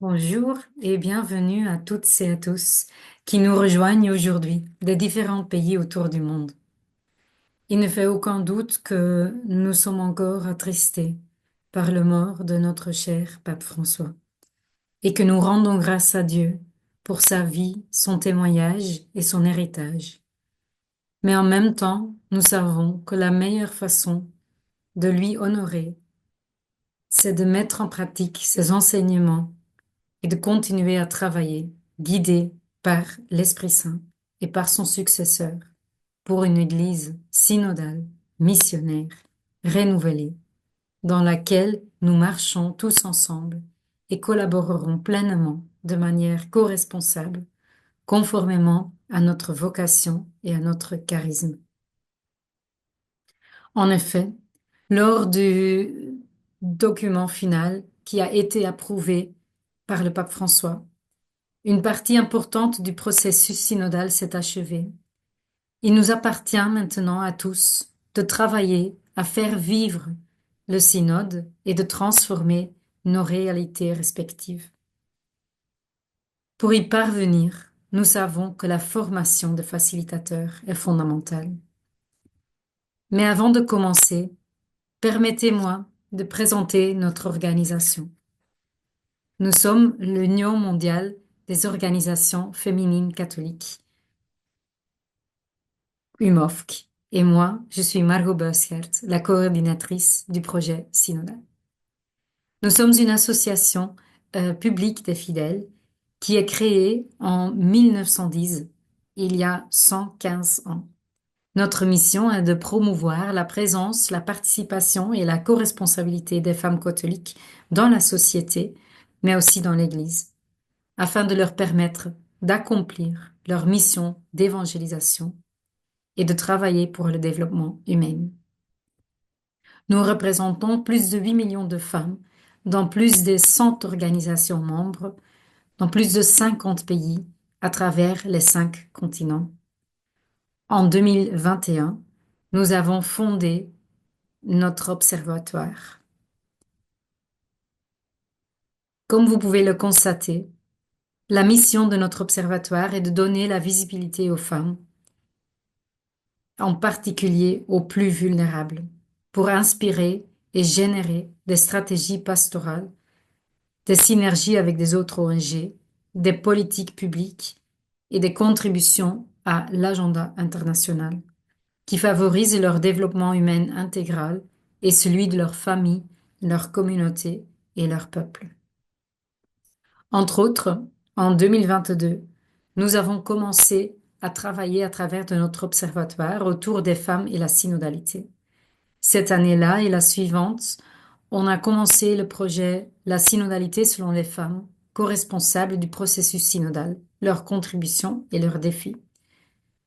Bonjour et bienvenue à toutes et à tous qui nous rejoignent aujourd'hui des différents pays autour du monde. Il ne fait aucun doute que nous sommes encore attristés par le mort de notre cher Pape François et que nous rendons grâce à Dieu pour sa vie, son témoignage et son héritage. Mais en même temps, nous savons que la meilleure façon de lui honorer, c'est de mettre en pratique ses enseignements et de continuer à travailler, guidé par l'Esprit Saint et par son successeur, pour une Église synodale, missionnaire, renouvelée, dans laquelle nous marchons tous ensemble et collaborerons pleinement de manière co-responsable, conformément à notre vocation et à notre charisme. En effet, lors du document final qui a été approuvé par le pape François, une partie importante du processus synodal s'est achevée. Il nous appartient maintenant à tous de travailler à faire vivre le synode et de transformer nos réalités respectives. Pour y parvenir, nous savons que la formation de facilitateurs est fondamentale. Mais avant de commencer, permettez-moi de présenter notre organisation. Nous sommes l'Union mondiale des organisations féminines catholiques, UMOFC, et moi, je suis Margot Beuskert, la coordinatrice du projet synodal. Nous sommes une association publique des fidèles qui est créée en 1910, il y a 115 ans. Notre mission est de promouvoir la présence, la participation et la co-responsabilité des femmes catholiques dans la société, mais aussi dans l'Église, afin de leur permettre d'accomplir leur mission d'évangélisation et de travailler pour le développement humain. Nous représentons plus de 8 millions de femmes dans plus de 100 organisations membres, dans plus de 50 pays à travers les 5 continents. En 2021, nous avons fondé notre observatoire. Comme vous pouvez le constater, la mission de notre observatoire est de donner la visibilité aux femmes, en particulier aux plus vulnérables, pour inspirer et générer des stratégies pastorales, des synergies avec des autres ONG, des politiques publiques et des contributions à l'agenda international qui favorisent leur développement humain intégral et celui de leur famille, leur communauté et leur peuple. Entre autres, en 2022, nous avons commencé à travailler à travers de notre observatoire autour des femmes et la synodalité. Cette année-là et la suivante, on a commencé le projet La synodalité selon les femmes, co-responsables du processus synodal, leurs contributions et leurs défis.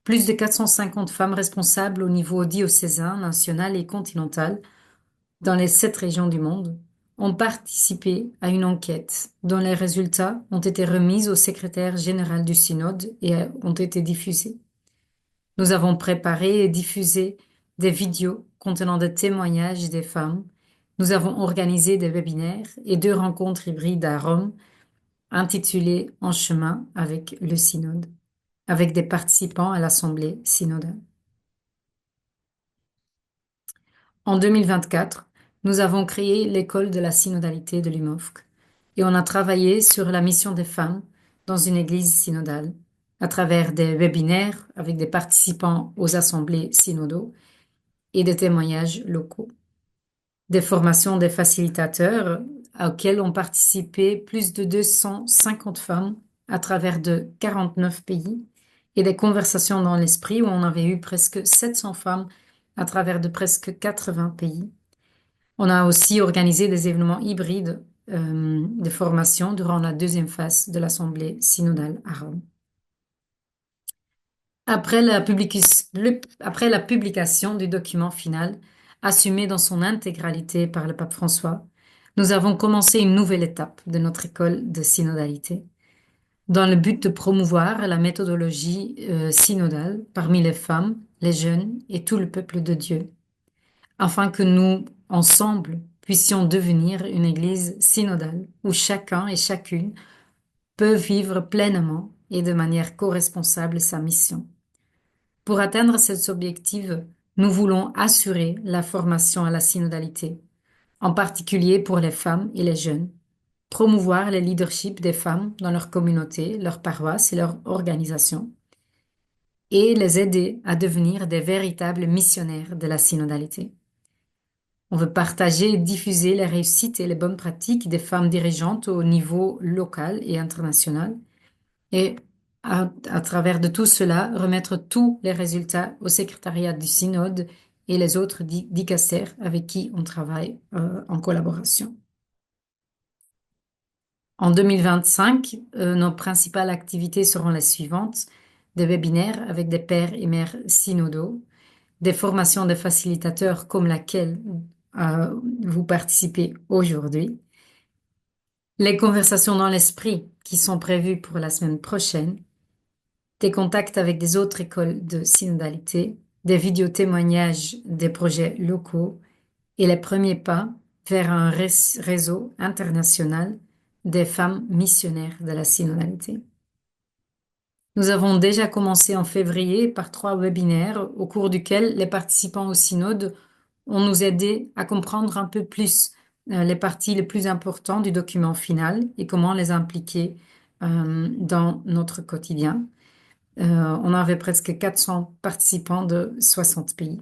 Plus de 450 femmes responsables au niveau diocésain, national et continental dans les 7 régions du monde ont participé à une enquête dont les résultats ont été remis au secrétaire général du synode et ont été diffusés. Nous avons préparé et diffusé des vidéos contenant des témoignages des femmes. Nous avons organisé des webinaires et 2 rencontres hybrides à Rome intitulées En chemin avec le synode, avec des participants à l'assemblée synodale. En 2024, nous avons créé l'école de la synodalité de l'UMOFC et on a travaillé sur la mission des femmes dans une église synodale à travers des webinaires avec des participants aux assemblées synodaux et des témoignages locaux. Des formations des facilitateurs auxquelles ont participé plus de 250 femmes à travers de 49 pays et des conversations dans l'esprit où on avait eu presque 700 femmes à travers de presque 80 pays. On a aussi organisé des événements hybrides de formation durant la 2e phase de l'Assemblée synodale à Rome. Après la publication du document final, assumé dans son intégralité par le pape François, nous avons commencé une nouvelle étape de notre école de synodalité, dans le but de promouvoir la méthodologie synodale parmi les femmes, les jeunes et tout le peuple de Dieu, afin que nous, ensemble, puissions devenir une Église synodale où chacun et chacune peut vivre pleinement et de manière co-responsable sa mission. Pour atteindre cet objectif, nous voulons assurer la formation à la synodalité, en particulier pour les femmes et les jeunes, promouvoir le leadership des femmes dans leur communauté, leur paroisse et leur organisation, et les aider à devenir des véritables missionnaires de la synodalité. On veut partager et diffuser les réussites et les bonnes pratiques des femmes dirigeantes au niveau local et international, et à travers de tout cela, remettre tous les résultats au secrétariat du synode et les autres dicastères avec qui on travaille en collaboration. En 2025, nos principales activités seront les suivantes: des webinaires avec des pères et mères synodaux, des formations de facilitateurs comme laquelle vous participez aujourd'hui, les conversations dans l'esprit qui sont prévues pour la semaine prochaine, des contacts avec des autres écoles de synodalité, des vidéos témoignages des projets locaux et les premiers pas vers un réseau international des femmes missionnaires de la synodalité. Nous avons déjà commencé en février par 3 webinaires au cours duquel les participants au synode ont nous aidé à comprendre un peu plus les parties les plus importantes du document final et comment les impliquer dans notre quotidien. On avait presque 400 participants de 60 pays.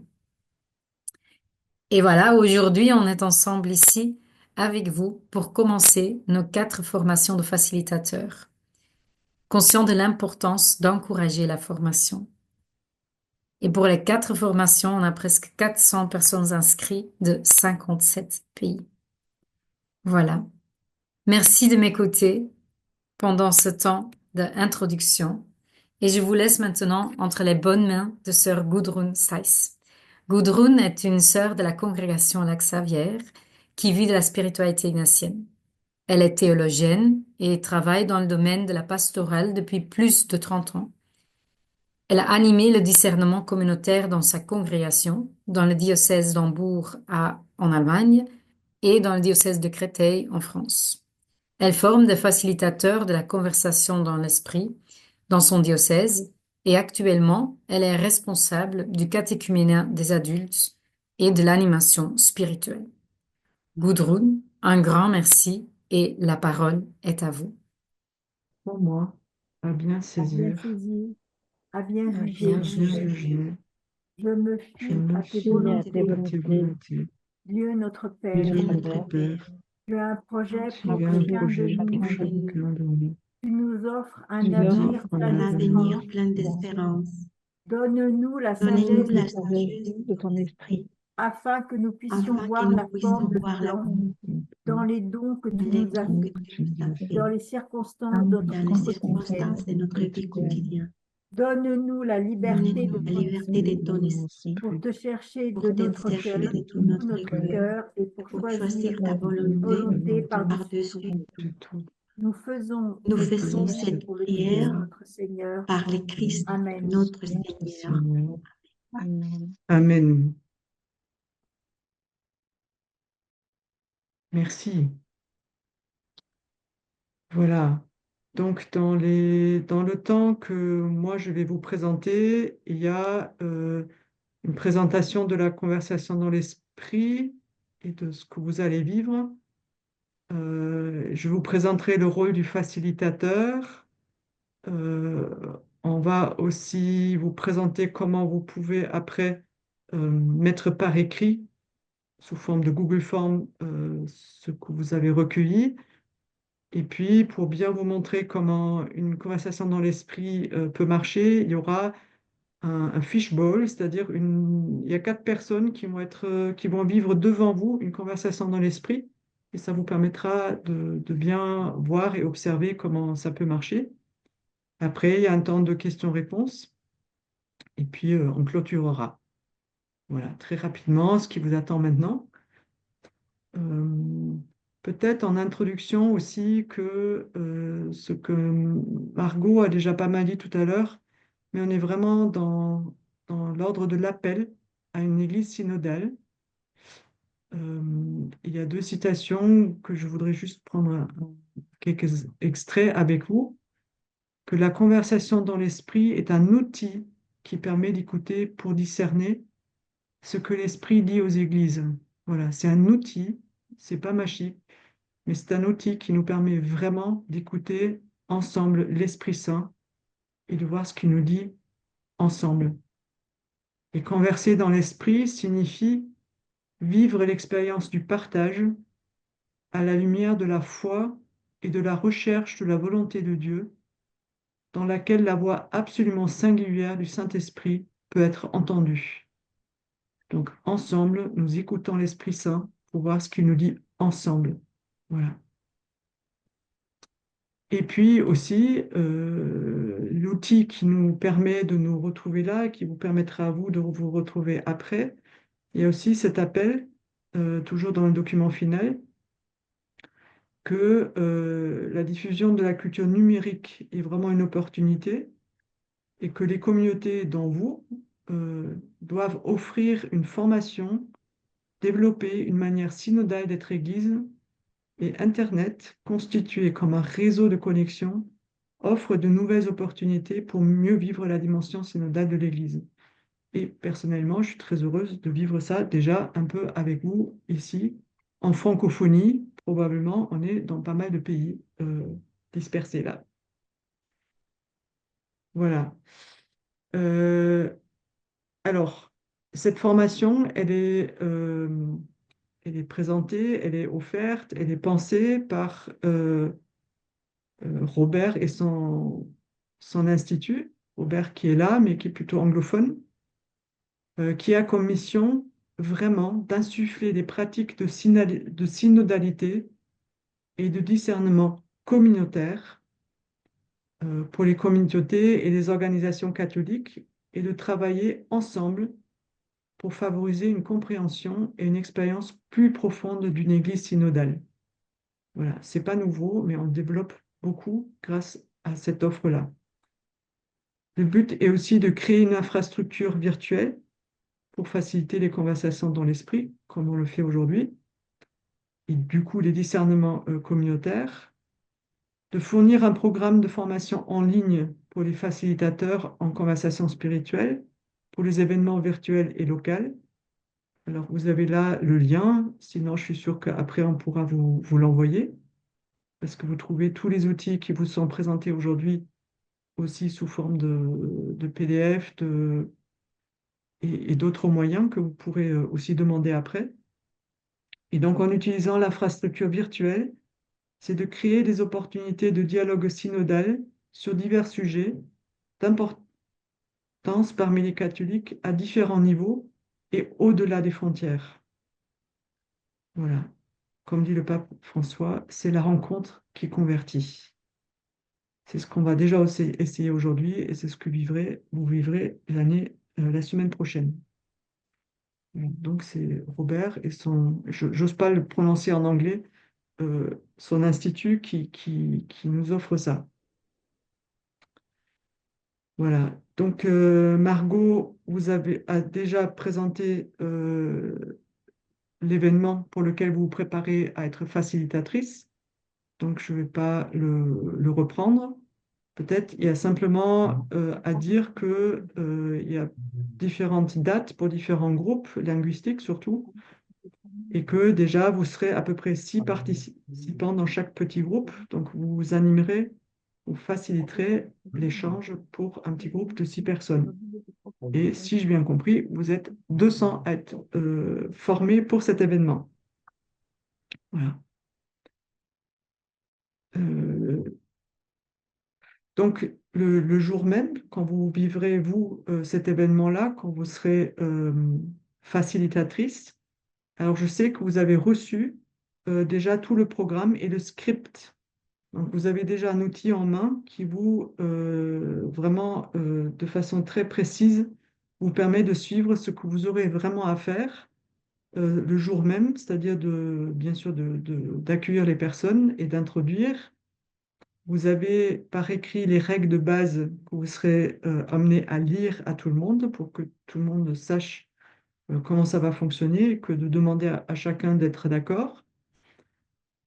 Et voilà, aujourd'hui, on est ensemble ici avec vous pour commencer nos 4 formations de facilitateurs, conscient de l'importance d'encourager la formation. Et pour les 4 formations, on a presque 400 personnes inscrites de 57 pays. Voilà. Merci de m'écouter pendant ce temps d'introduction. Et je vous laisse maintenant entre les bonnes mains de sœur Gudrun Seiss. Gudrun est une sœur de la congrégation La Xavière qui vit de la spiritualité ignatienne. Elle est théologienne et travaille dans le domaine de la pastorale depuis plus de 30 ans. Elle a animé le discernement communautaire dans sa congrégation, dans le diocèse d'Hambourg en Allemagne et dans le diocèse de Créteil en France. Elle forme des facilitateurs de la conversation dans l'esprit dans son diocèse et actuellement, elle est responsable du catéchuménat des adultes et de l'animation spirituelle. Gudrun, un grand merci et la parole est à vous. Pour moi, à bien À bien saisir, saisir, à bien À juger. bien juger, Je me je fie me à tes fie volontés, à tes volontés. Dieu notre Dieu Père. notre Père, Tu as un projet tu pour as un chacun de projet pour nous. chacun de nous. Tu nous offres Tu un nous avenir offres plein un d'espoir. avenir plein d'espérance. Donne-nous la Donnez-nous sagesse la sagesse de ton esprit, afin que nous puissions afin que voir nous la puissions forme de voir ton la plan dans les dons que tu les nous as dons faits, que tu nous as faits dans les circonstances de dans notre les vie circonstances quotidienne. de notre vie quotidienne. Donne-nous la liberté Donnez-nous de la ton liberté de esprit ton esprit pour te chercher pour de te notre chercher cœur, de tout tout notre notre cœur, cœur et pour pour choisir choisir ta ta volonté par-dessus tout. de tout. Nous faisons Nous cette faisons prière cette pour le prière Christ notre Seigneur. par le Christ, Amen. notre Seigneur. Seigneur. Amen. Amen. Merci. Voilà. Donc, dans le temps que moi, je vais vous présenter, il y a une présentation de la conversation dans l'esprit et de ce que vous allez vivre. Je vous présenterai le rôle du facilitateur. Euh, on va aussi vous présenter comment vous pouvez après mettre par écrit, sous forme de Google Form, ce que vous avez recueilli. Et puis, pour bien vous montrer comment une conversation dans l'esprit peut marcher, il y aura un fishbowl, c'est-à-dire il y a 4 personnes qui vont vivre devant vous une conversation dans l'esprit, et ça vous permettra de bien voir et observer comment ça peut marcher. Après, il y a un temps de questions-réponses, et puis on clôturera. Voilà, très rapidement, ce qui vous attend maintenant. Euh, Peut-être en introduction aussi que ce que Margot a déjà pas mal dit tout à l'heure, mais on est vraiment dans l'ordre de l'appel à une église synodale. il y a deux citations que je voudrais juste prendre quelques extraits avec vous. Que la conversation dans l'esprit est un outil qui permet d'écouter pour discerner ce que l'esprit dit aux églises. Voilà, c'est un outil, c'est pas magique, mais c'est un outil qui nous permet vraiment d'écouter ensemble l'Esprit Saint et de voir ce qu'il nous dit ensemble. Et converser dans l'esprit signifie vivre l'expérience du partage à la lumière de la foi et de la recherche de la volonté de Dieu, dans laquelle la voix absolument singulière du Saint-Esprit peut être entendue. Donc, ensemble, nous écoutons l'Esprit Saint pour voir ce qu'il nous dit ensemble. Voilà. Et puis aussi, l'outil qui nous permet de nous retrouver là, et qui vous permettra à vous de vous retrouver après, il y a aussi cet appel, toujours dans le document final, que la diffusion de la culture numérique est vraiment une opportunité et que les communautés dont vous doivent offrir une formation, développer une manière synodale d'être Église, et Internet, constitué comme un réseau de connexion, offre de nouvelles opportunités pour mieux vivre la dimension synodale de l'Église. Et personnellement, je suis très heureuse de vivre ça déjà un peu avec vous ici, en francophonie. Probablement, on est dans pas mal de pays dispersés là. Voilà. Euh, alors, cette formation, elle est présentée, elle est offerte, elle est pensée par Robert et son institut. Robert qui est là, mais qui est plutôt anglophone, qui a comme mission vraiment d'insuffler des pratiques de synodalité et de discernement communautaire pour les communautés et les organisations catholiques et de travailler ensemble pour favoriser une compréhension et une expérience plus profonde d'une Église synodale. Voilà, c'est pas nouveau, mais on le développe beaucoup grâce à cette offre-là. Le but est aussi de créer une infrastructure virtuelle pour faciliter les conversations dans l'esprit, comme on le fait aujourd'hui, et du coup les discernements communautaires, de fournir un programme de formation en ligne pour les facilitateurs en conversation spirituelle, pour les événements virtuels et locaux. Alors, vous avez là le lien, sinon je suis sûre qu'après on pourra vous l'envoyer, parce que vous trouvez tous les outils qui vous sont présentés aujourd'hui aussi sous forme de PDF et d'autres moyens que vous pourrez aussi demander après. Et donc, en utilisant l'infrastructure virtuelle, c'est de créer des opportunités de dialogue synodal sur divers sujets d'importance parmi les catholiques à différents niveaux et au-delà des frontières. Voilà. Comme dit le pape François, c'est la rencontre qui convertit. C'est ce qu'on va déjà aussi essayer aujourd'hui et c'est ce que vous vivrez la semaine prochaine. Donc c'est Robert et j'ose pas le prononcer en anglais, son institut qui nous offre ça. Voilà. Donc Margot a déjà présenté l'événement pour lequel vous vous préparez à être facilitatrice. Donc je ne vais pas le reprendre. Peut-être il y a simplement à dire que il y a différentes dates pour différents groupes linguistiques surtout, et que déjà vous serez à peu près 6 participants dans chaque petit groupe. Donc vous animerez ou faciliterez l'échange pour un petit groupe de 6 personnes. Et si j'ai bien compris, vous êtes 200 à être formés pour cet événement. Voilà. Euh, Donc, le jour même, quand vous vivrez, vous, cet événement-là, quand vous serez facilitatrice, alors je sais que vous avez reçu déjà tout le programme et le script. Donc, vous avez déjà un outil en main qui vous, vraiment, de façon très précise, vous permet de suivre ce que vous aurez vraiment à faire le jour même, c'est-à-dire bien sûr d'accueillir les personnes et d'introduire. Vous avez par écrit les règles de base que vous serez amené à lire à tout le monde pour que tout le monde sache comment ça va fonctionner que de demander à chacun d'être d'accord.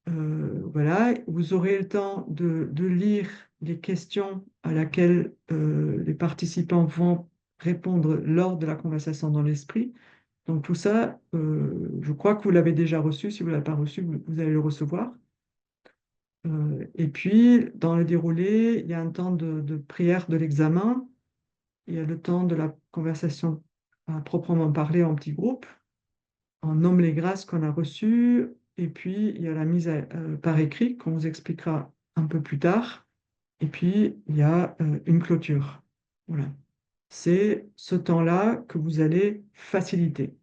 Voilà, vous aurez le temps de lire les questions à laquelle les participants vont répondre lors de la conversation dans l'esprit. Donc tout ça, je crois que vous l'avez déjà reçu. Si vous ne l'avez pas reçu, vous allez le recevoir. Et puis, dans le déroulé, il y a un temps de prière de l'examen. Il y a le temps de la conversation à proprement parler en petit groupe. On nomme les grâces qu'on a reçues. Et puis, il y a la mise par écrit qu'on vous expliquera un peu plus tard. Et puis, il y a une clôture. Voilà. C'est ce temps-là que vous allez faciliter.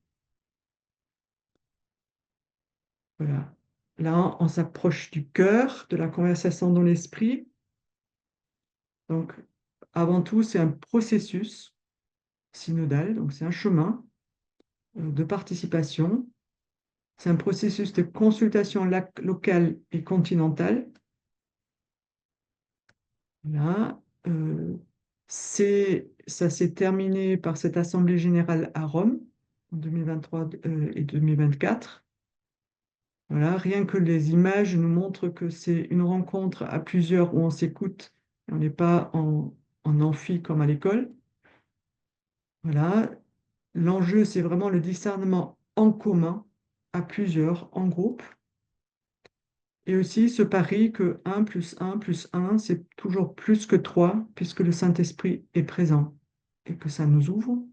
Voilà. Là, on s'approche du cœur de la conversation dans l'esprit. Donc, avant tout, c'est un processus synodal, donc c'est un chemin de participation. C'est un processus de consultation locale et continentale. Là, ça s'est terminé par cette Assemblée générale à Rome en 2023 et 2024. Voilà, rien que les images nous montrent que c'est une rencontre à plusieurs où on s'écoute, on n'est pas en amphi comme à l'école. Voilà, l'enjeu, c'est vraiment le discernement en commun, à plusieurs, en groupe. Et aussi ce pari que 1 plus 1 plus 1, c'est toujours plus que 3, puisque le Saint-Esprit est présent et que ça nous ouvre.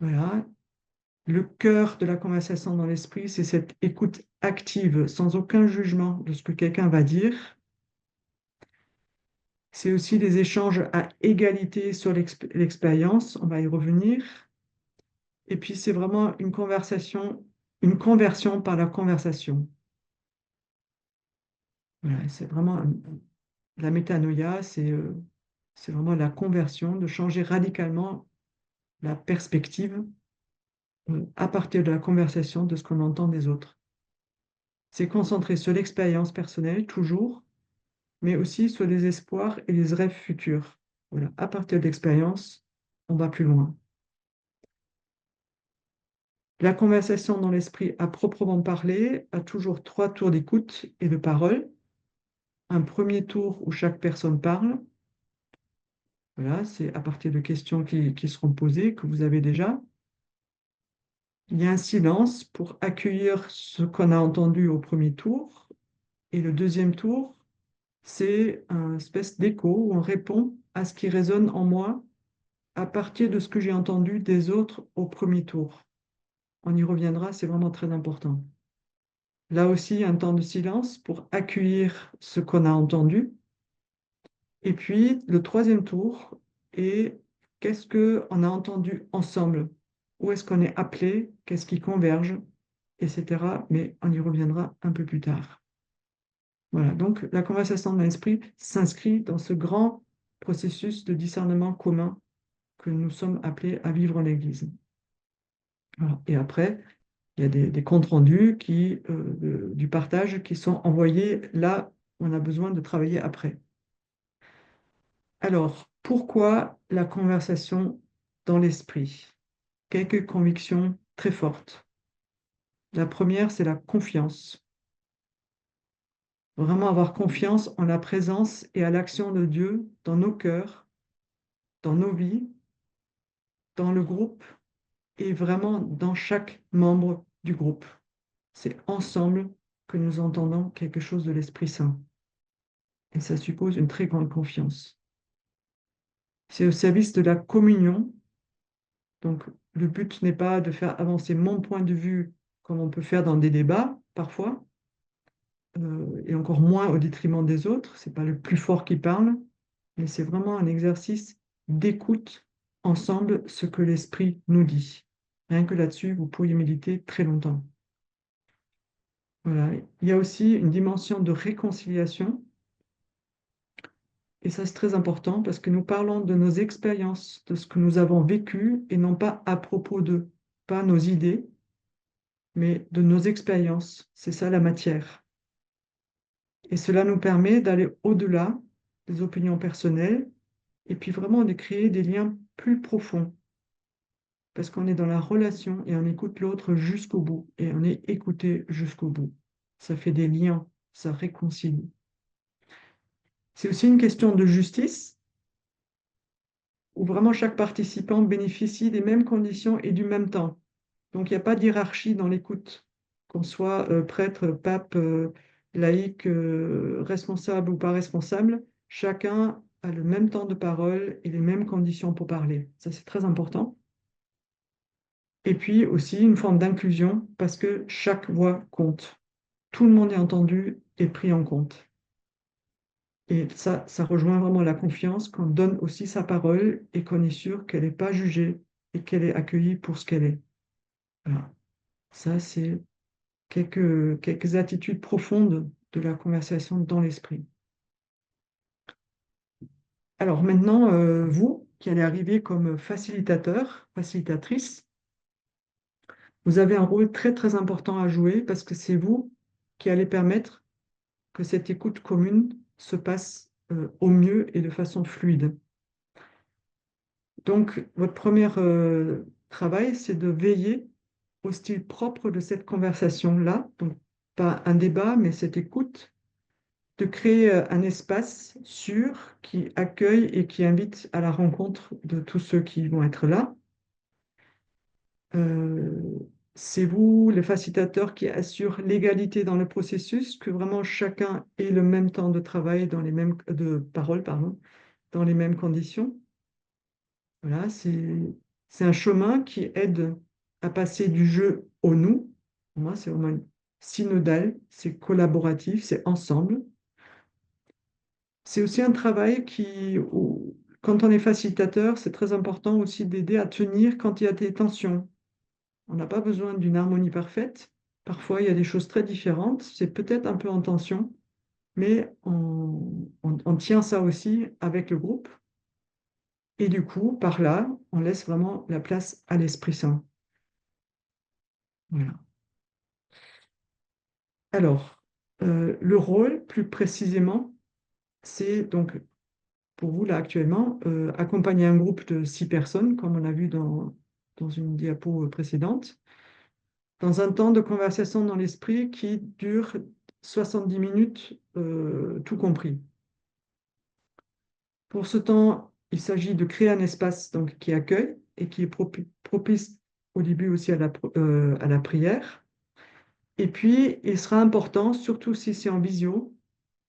Voilà. Le cœur de la conversation dans l'esprit, c'est cette écoute active, sans aucun jugement de ce que quelqu'un va dire. C'est aussi des échanges à égalité sur l'expérience, on va y revenir. Et puis c'est vraiment une conversation, une conversion par la conversation. Voilà, c'est vraiment la métanoïa, c'est vraiment la conversion, de changer radicalement la perspective à partir de la conversation de ce qu'on entend des autres. C'est concentrer sur l'expérience personnelle, toujours, mais aussi sur les espoirs et les rêves futurs. Voilà, à partir de l'expérience, on va plus loin. La conversation dans l'esprit à proprement parler a toujours 3 tours d'écoute et de parole. Un premier tour où chaque personne parle. Voilà, c'est à partir de questions qui seront posées, que vous avez déjà. Il y a un silence pour accueillir ce qu'on a entendu au premier tour. Et le deuxième tour, c'est une espèce d'écho où on répond à ce qui résonne en moi à partir de ce que j'ai entendu des autres au premier tour. On y reviendra, c'est vraiment très important. Là aussi, un temps de silence pour accueillir ce qu'on a entendu. Et puis, le troisième tour est qu'est-ce qu'on a entendu ensemble? Où est-ce qu'on est appelé? Qu'est-ce qui converge? Etc. Mais on y reviendra un peu plus tard. Voilà, donc la conversation de l'esprit s'inscrit dans ce grand processus de discernement commun que nous sommes appelés à vivre en l'Église. Voilà. Et après, il y a des comptes rendus du partage qui sont envoyés là où on a besoin de travailler après. Alors, pourquoi la conversation dans l'esprit? Quelques convictions très fortes. La première, c'est la confiance. Vraiment avoir confiance en la présence et à l'action de Dieu dans nos cœurs, dans nos vies, dans le groupe et vraiment dans chaque membre du groupe. C'est ensemble que nous entendons quelque chose de l'Esprit Saint. Et ça suppose une très grande confiance. C'est au service de la communion. Donc, le but n'est pas de faire avancer mon point de vue comme on peut faire dans des débats parfois, et encore moins au détriment des autres. C'est pas le plus fort qui parle, mais c'est vraiment un exercice d'écoute ensemble ce que l'Esprit nous dit. Rien que là-dessus, vous pourriez méditer très longtemps. Voilà. Il y a aussi une dimension de réconciliation. Et ça, c'est très important parce que nous parlons de nos expériences, de ce que nous avons vécu et non pas à propos de, pas nos idées, mais de nos expériences. C'est ça la matière. Et cela nous permet d'aller au-delà des opinions personnelles et puis vraiment de créer des liens plus profonds. parce qu'on est dans la relation et on écoute l'autre jusqu'au bout et on est écouté jusqu'au bout. Ça fait des liens, ça réconcilie. C'est aussi une question de justice où vraiment chaque participant bénéficie des mêmes conditions et du même temps. Donc il n'y a pas de hiérarchie dans l'écoute, qu'on soit prêtre, pape, laïc, responsable ou pas responsable, chacun a le même temps de parole et les mêmes conditions pour parler. Ça, c'est très important. Et puis aussi une forme d'inclusion parce que chaque voix compte. Tout le monde est entendu et pris en compte. Et ça rejoint vraiment la confiance qu'on donne aussi sa parole et qu'on est sûr qu'elle n'est pas jugée et qu'elle est accueillie pour ce qu'elle est. Voilà. Ça, c'est quelques attitudes profondes de la conversation dans l'esprit. Alors maintenant, vous qui allez arriver comme facilitateur, facilitatrice, vous avez un rôle très très important à jouer parce que c'est vous qui allez permettre que cette écoute commune se passe au mieux et de façon fluide. Donc, votre premier travail, c'est de veiller au style propre de cette conversation-là. Donc, pas un débat, mais cette écoute, de créer un espace sûr qui accueille et qui invite à la rencontre de tous ceux qui vont être là. Euh, c'est vous, les facilitateurs, qui assurent l'égalité dans le processus, que vraiment chacun ait le même temps de travail dans les mêmes de parole, pardon, dans les mêmes conditions. Voilà, c'est un chemin qui aide à passer du jeu au nous. Pour moi, c'est vraiment synodal, c'est collaboratif, c'est ensemble. C'est aussi un travail quand on est facilitateur, c'est très important aussi d'aider à tenir quand il y a des tensions. On n'a pas besoin d'une harmonie parfaite. Parfois, il y a des choses très différentes. C'est peut-être un peu en tension, mais on tient ça aussi avec le groupe. Et du coup, par là, on laisse vraiment la place à l'Esprit Saint. Voilà. Alors, le rôle, plus précisément, c'est donc pour vous, là, actuellement, accompagner un groupe de 6 personnes, comme on a vu dans une diapo précédente, dans un temps de conversation dans l'esprit qui dure 70 minutes, tout compris. Pour ce temps, il s'agit de créer un espace donc, qui accueille et qui est propice au début aussi à la prière. Et puis, il sera important, surtout si c'est en visio,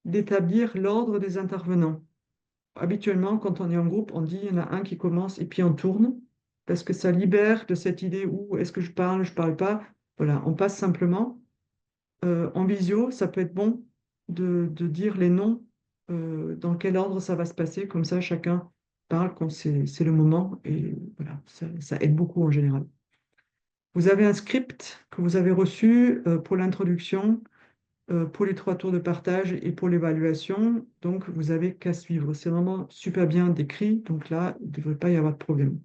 d'établir l'ordre des intervenants. Habituellement, quand on est en groupe, on dit il y en a un qui commence et puis on tourne, parce que ça libère de cette idée où est-ce que je parle pas. Voilà, on passe simplement. En visio, ça peut être bon de dire les noms, dans quel ordre ça va se passer, comme ça chacun parle quand c'est le moment, et voilà, ça aide beaucoup en général. Vous avez un script que vous avez reçu pour l'introduction, pour les 3 tours de partage et pour l'évaluation. Donc, vous avez qu'à suivre. C'est vraiment super bien décrit. Donc là, il ne devrait pas y avoir de problème.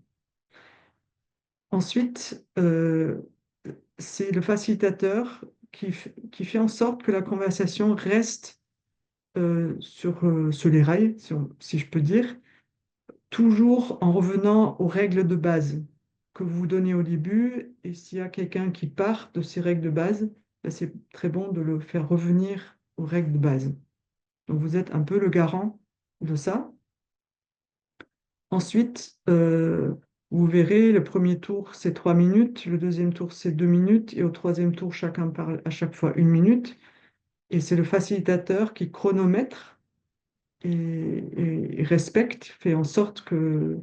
Ensuite, c'est le facilitateur qui fait en sorte que la conversation reste sur les rails, si je peux dire, toujours en revenant aux règles de base que vous donnez au début. Et s'il y a quelqu'un qui part de ces règles de base, ben, c'est très bon de le faire revenir aux règles de base. Donc vous êtes un peu le garant de ça. Ensuite, vous verrez, le premier tour, c'est 3 minutes, le deuxième tour, c'est 2 minutes, et au troisième tour, chacun parle à chaque fois 1 minute. Et c'est le facilitateur qui chronomètre et respecte, fait en sorte que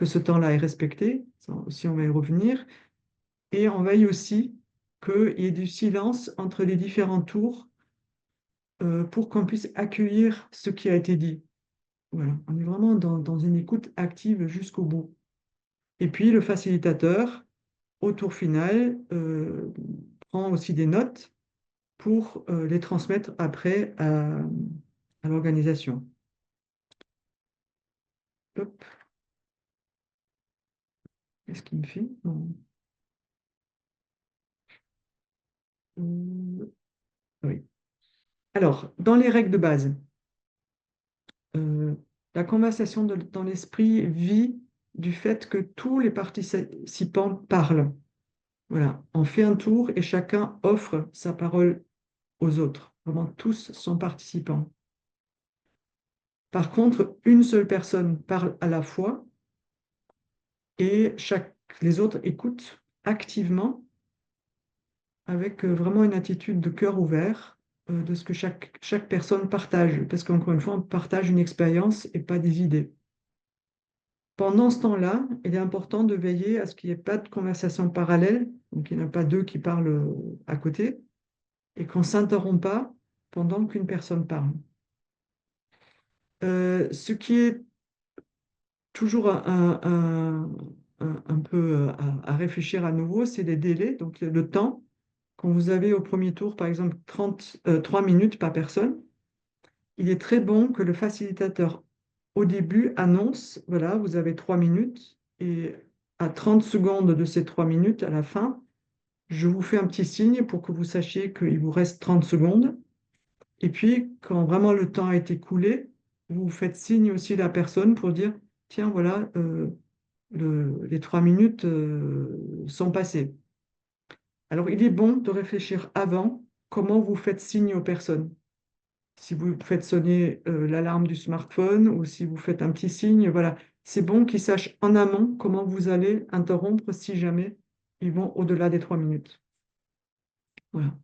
ce temps-là est respecté. Ça aussi, on va y revenir. Et on veille aussi qu'il y ait du silence entre les différents tours pour qu'on puisse accueillir ce qui a été dit. Voilà, on est vraiment dans une écoute active jusqu'au bout. Et puis le facilitateur, au tour final, prend aussi des notes pour les transmettre après à l'organisation. Hop. Qu'est-ce qu'il me fait? Non. Oui. Alors, dans les règles de base, euh, la conversation dans l'esprit vit du fait que tous les participants parlent. Voilà, on fait un tour et chacun offre sa parole aux autres. Vraiment, tous sont participants. Par contre, une seule personne parle à la fois et les autres écoutent activement avec vraiment une attitude de cœur ouvert de ce que chaque personne partage. Parce qu'encore une fois, on partage une expérience et pas des idées. Pendant ce temps-là, il est important de veiller à ce qu'il n'y ait pas de conversation parallèle, donc il n'y en a pas deux qui parlent à côté, et qu'on ne s'interrompt pas pendant qu'une personne parle. Ce qui est toujours un peu à réfléchir à nouveau, c'est les délais, donc le temps. Quand vous avez au premier tour, par exemple, 3 minutes par personne, il est très bon que le facilitateur, au début, annonce, voilà, vous avez 3 minutes, et à 30 secondes de ces 3 minutes, à la fin, je vous fais un petit signe pour que vous sachiez qu'il vous reste 30 secondes. Et puis, quand vraiment le temps a été coulé, vous faites signe aussi à la personne pour dire, tiens, voilà, les 3 minutes sont passées. Alors, il est bon de réfléchir avant comment vous faites signe aux personnes. Si vous faites sonner l'alarme du smartphone ou si vous faites un petit signe, voilà, c'est bon qu'ils sachent en amont comment vous allez interrompre si jamais ils vont au-delà des 3 minutes. Voilà.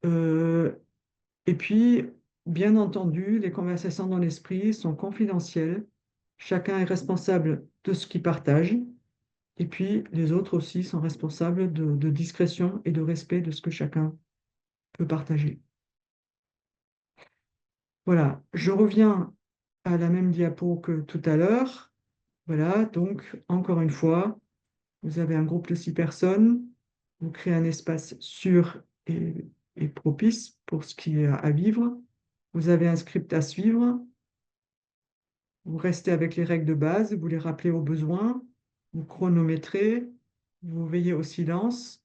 Euh, et puis, bien entendu, les conversations dans l'esprit sont confidentielles. Chacun est responsable de ce qu'il partage. Et puis, les autres aussi sont responsables de discrétion et de respect de ce que chacun peut partager. Voilà, je reviens à la même diapo que tout à l'heure. Voilà, donc, encore une fois, vous avez un groupe de 6 personnes. Vous créez un espace sûr et propice pour ce qui est à vivre. Vous avez un script à suivre. Vous restez avec les règles de base, vous les rappelez au besoin, vous chronométrez, vous veillez au silence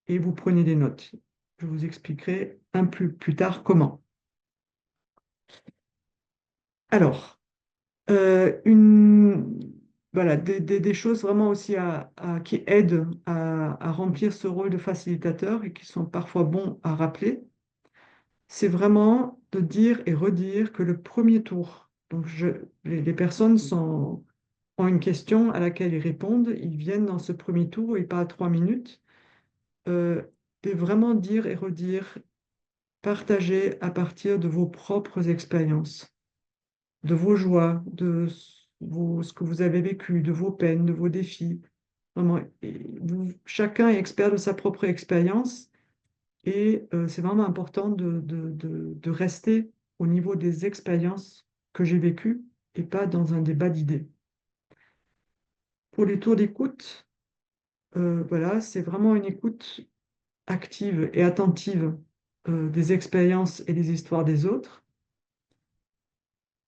et vous prenez des notes. Je vous expliquerai un peu plus tard comment. Alors, voilà, des choses vraiment aussi qui aident à remplir ce rôle de facilitateur et qui sont parfois bons à rappeler, c'est vraiment de dire et redire que le premier tour, donc les personnes ont une question à laquelle ils répondent, ils viennent dans ce premier tour et pas à 3 minutes, de vraiment dire et redire, partager à partir de vos propres expériences, de vos joies, ce que vous avez vécu, de vos peines, de vos défis. Vraiment, chacun est expert de sa propre expérience et c'est vraiment important de rester au niveau des expériences que j'ai vécues et pas dans un débat d'idées. Pour les tours d'écoute, voilà, c'est vraiment une écoute active et attentive des expériences et des histoires des autres,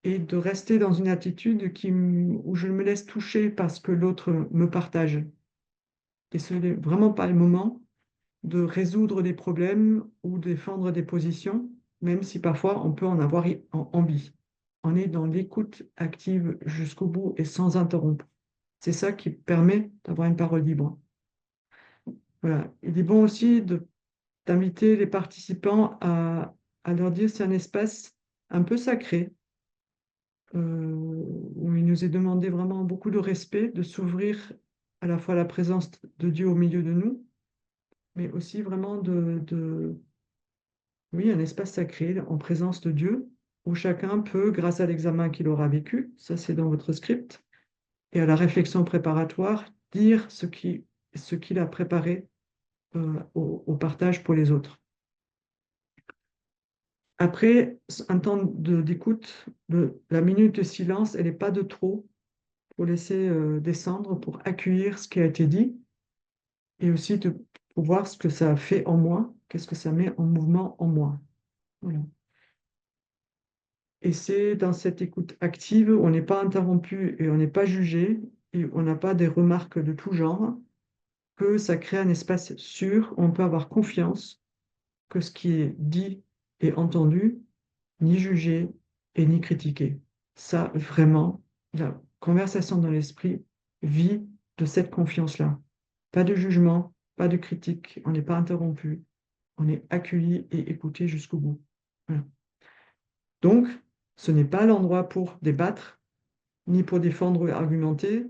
et de rester dans une attitude où je me laisse toucher par ce que l'autre me partage. Et ce n'est vraiment pas le moment de résoudre des problèmes ou défendre des positions, même si parfois on peut en avoir envie. On est dans l'écoute active jusqu'au bout et sans interrompre. C'est ça qui permet d'avoir une parole libre. Voilà. Il est bon aussi d'inviter les participants à leur dire c'est un espace un peu sacré, où il nous est demandé vraiment beaucoup de respect, de s'ouvrir à la fois à la présence de Dieu au milieu de nous, mais aussi vraiment oui, un espace sacré en présence de Dieu, où chacun peut, grâce à l'examen qu'il aura vécu, ça c'est dans votre script, et à la réflexion préparatoire, dire ce qu'il a préparé au partage pour les autres. Après, un temps d'écoute, la minute de silence, elle n'est pas de trop pour laisser descendre, pour accueillir ce qui a été dit et aussi pour voir ce que ça a fait en moi, qu'est-ce que ça met en mouvement en moi. Voilà. Et c'est dans cette écoute active où on n'est pas interrompu et on n'est pas jugé et on n'a pas des remarques de tout genre, que ça crée un espace sûr où on peut avoir confiance que ce qui est dit et entendu, ni jugé et ni critiqué. Ça, vraiment, la conversation dans l'esprit vit de cette confiance-là. Pas de jugement, pas de critique, on n'est pas interrompu, on est accueilli et écouté jusqu'au bout. Voilà. Donc, ce n'est pas l'endroit pour débattre, ni pour défendre ou argumenter.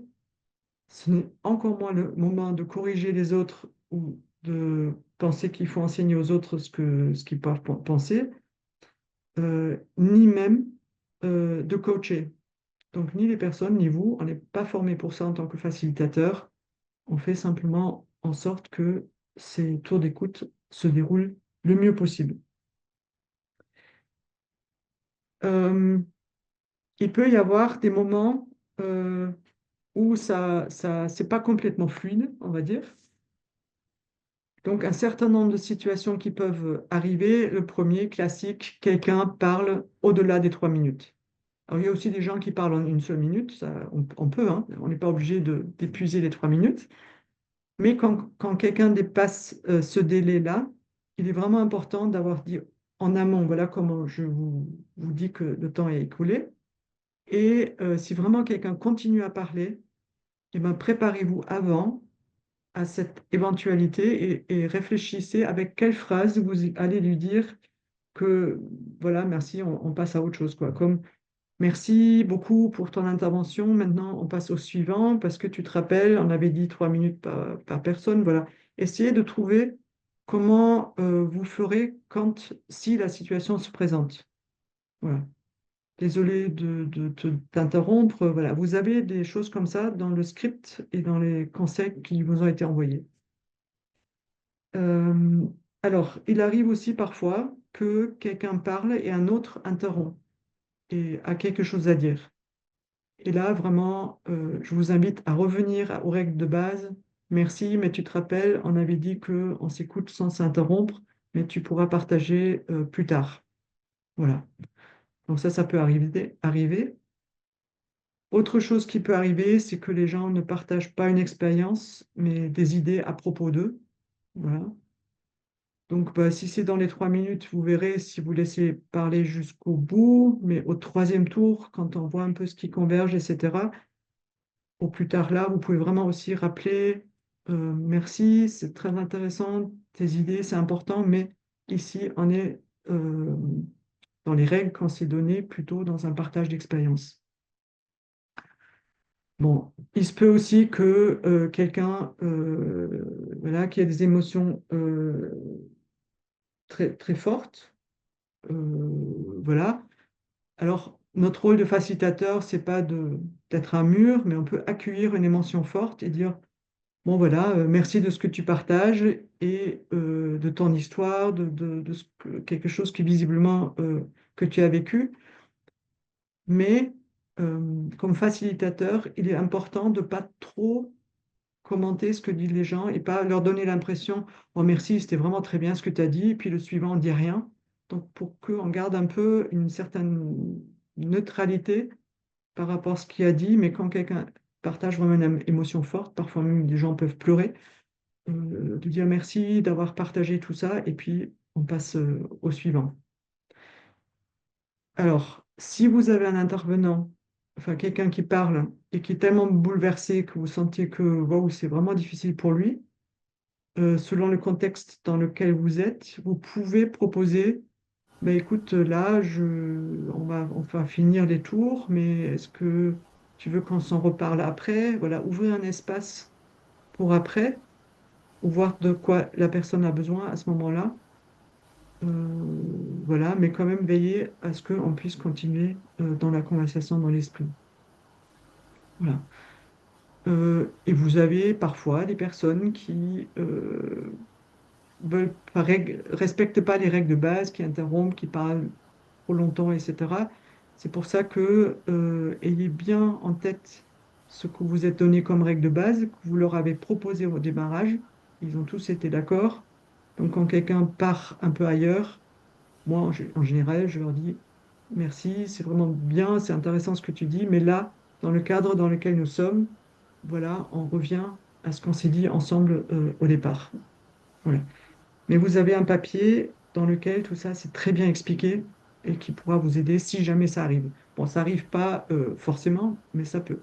Ce n'est encore moins le moment de corriger les autres ou de penser qu'il faut enseigner aux autres ce qu'ils peuvent penser, ni même de coacher. Donc, ni les personnes, ni vous, on n'est pas formé pour ça en tant que facilitateur. On fait simplement en sorte que ces tours d'écoute se déroulent le mieux possible. Euh, il peut y avoir des moments où c'est pas complètement fluide, on va dire. Donc, un certain nombre de situations qui peuvent arriver. Le premier, classique, quelqu'un parle au-delà des 3 minutes. Alors, il y a aussi des gens qui parlent en une seule minute, ça, on peut, hein, on n'est pas obligé d'épuiser les 3 minutes. Mais quand quelqu'un dépasse ce délai-là, il est vraiment important d'avoir dit en amont, voilà comment je vous dis que le temps est écoulé. Et si vraiment quelqu'un continue à parler, eh ben, préparez-vous avant à cette éventualité et réfléchissez avec quelle phrase vous allez lui dire que, voilà, merci, on passe à autre chose, quoi. Comme, merci beaucoup pour ton intervention, maintenant on passe au suivant, parce que tu te rappelles, on avait dit 3 minutes par personne, voilà. Essayez de trouver comment vous ferez si la situation se présente. Voilà. Désolé de t'interrompre. Voilà, vous avez des choses comme ça dans le script et dans les conseils qui vous ont été envoyés. Euh, alors, il arrive aussi parfois que quelqu'un parle et un autre interrompt et a quelque chose à dire. Et là, vraiment, je vous invite à revenir aux règles de base. Merci, mais tu te rappelles, on avait dit qu'on s'écoute sans s'interrompre, mais tu pourras partager plus tard. Voilà. Donc ça peut arriver. Autre chose qui peut arriver, c'est que les gens ne partagent pas une expérience, mais des idées à propos d'eux. Voilà. Donc, bah, si c'est dans les 3 minutes, vous verrez si vous laissez parler jusqu'au bout, mais au troisième tour, quand on voit un peu ce qui converge, etc., au plus tard là, vous pouvez vraiment aussi rappeler, merci, c'est très intéressant, tes idées, c'est important, mais ici, on est dans les règles quand c'est donné, plutôt dans un partage d'expérience. Bon, il se peut aussi que quelqu'un voilà, qui a des émotions très, très fortes, voilà. Alors, notre rôle de facilitateur, c'est pas d'être un mur, mais on peut accueillir une émotion forte et dire, bon voilà, merci de ce que tu partages et de ton histoire, de quelque chose qui visiblement que tu as vécu. Mais comme facilitateur, il est important de pas trop commenter ce que disent les gens et pas leur donner l'impression, oh merci, c'était vraiment très bien ce que tu as dit, et puis le suivant, on dit rien. Donc pour qu'on garde un peu une certaine neutralité par rapport à ce qu'il a dit, mais quand quelqu'un partage vraiment une émotion forte, parfois même les gens peuvent pleurer, de dire merci d'avoir partagé tout ça, et puis on passe au suivant. Alors, si vous avez un intervenant, enfin quelqu'un qui parle et qui est tellement bouleversé que vous sentez que waouh, c'est vraiment difficile pour lui, selon le contexte dans lequel vous êtes, vous pouvez proposer, ben, écoute, là, on va finir les tours, mais est-ce que tu veux qu'on s'en reparle après? Voilà, ouvrir un espace pour après, ou voir de quoi la personne a besoin à ce moment-là. Voilà, mais quand même veiller à ce qu'on puisse continuer dans la conversation, dans l'esprit. Voilà. Et vous avez parfois des personnes qui respectent pas les règles de base, qui interrompent, qui parlent trop longtemps, etc. C'est pour ça que ayez bien en tête ce que vous êtes donné comme règle de base, que vous leur avez proposé au démarrage. Ils ont tous été d'accord. Donc quand quelqu'un part un peu ailleurs, moi en général, je leur dis merci, c'est vraiment bien, c'est intéressant ce que tu dis, mais là, dans le cadre dans lequel nous sommes, voilà, on revient à ce qu'on s'est dit ensemble au départ. Voilà. Mais vous avez un papier dans lequel tout ça, c'est très bien expliqué et qui pourra vous aider si jamais ça arrive. Bon, ça n'arrive pas forcément, mais ça peut.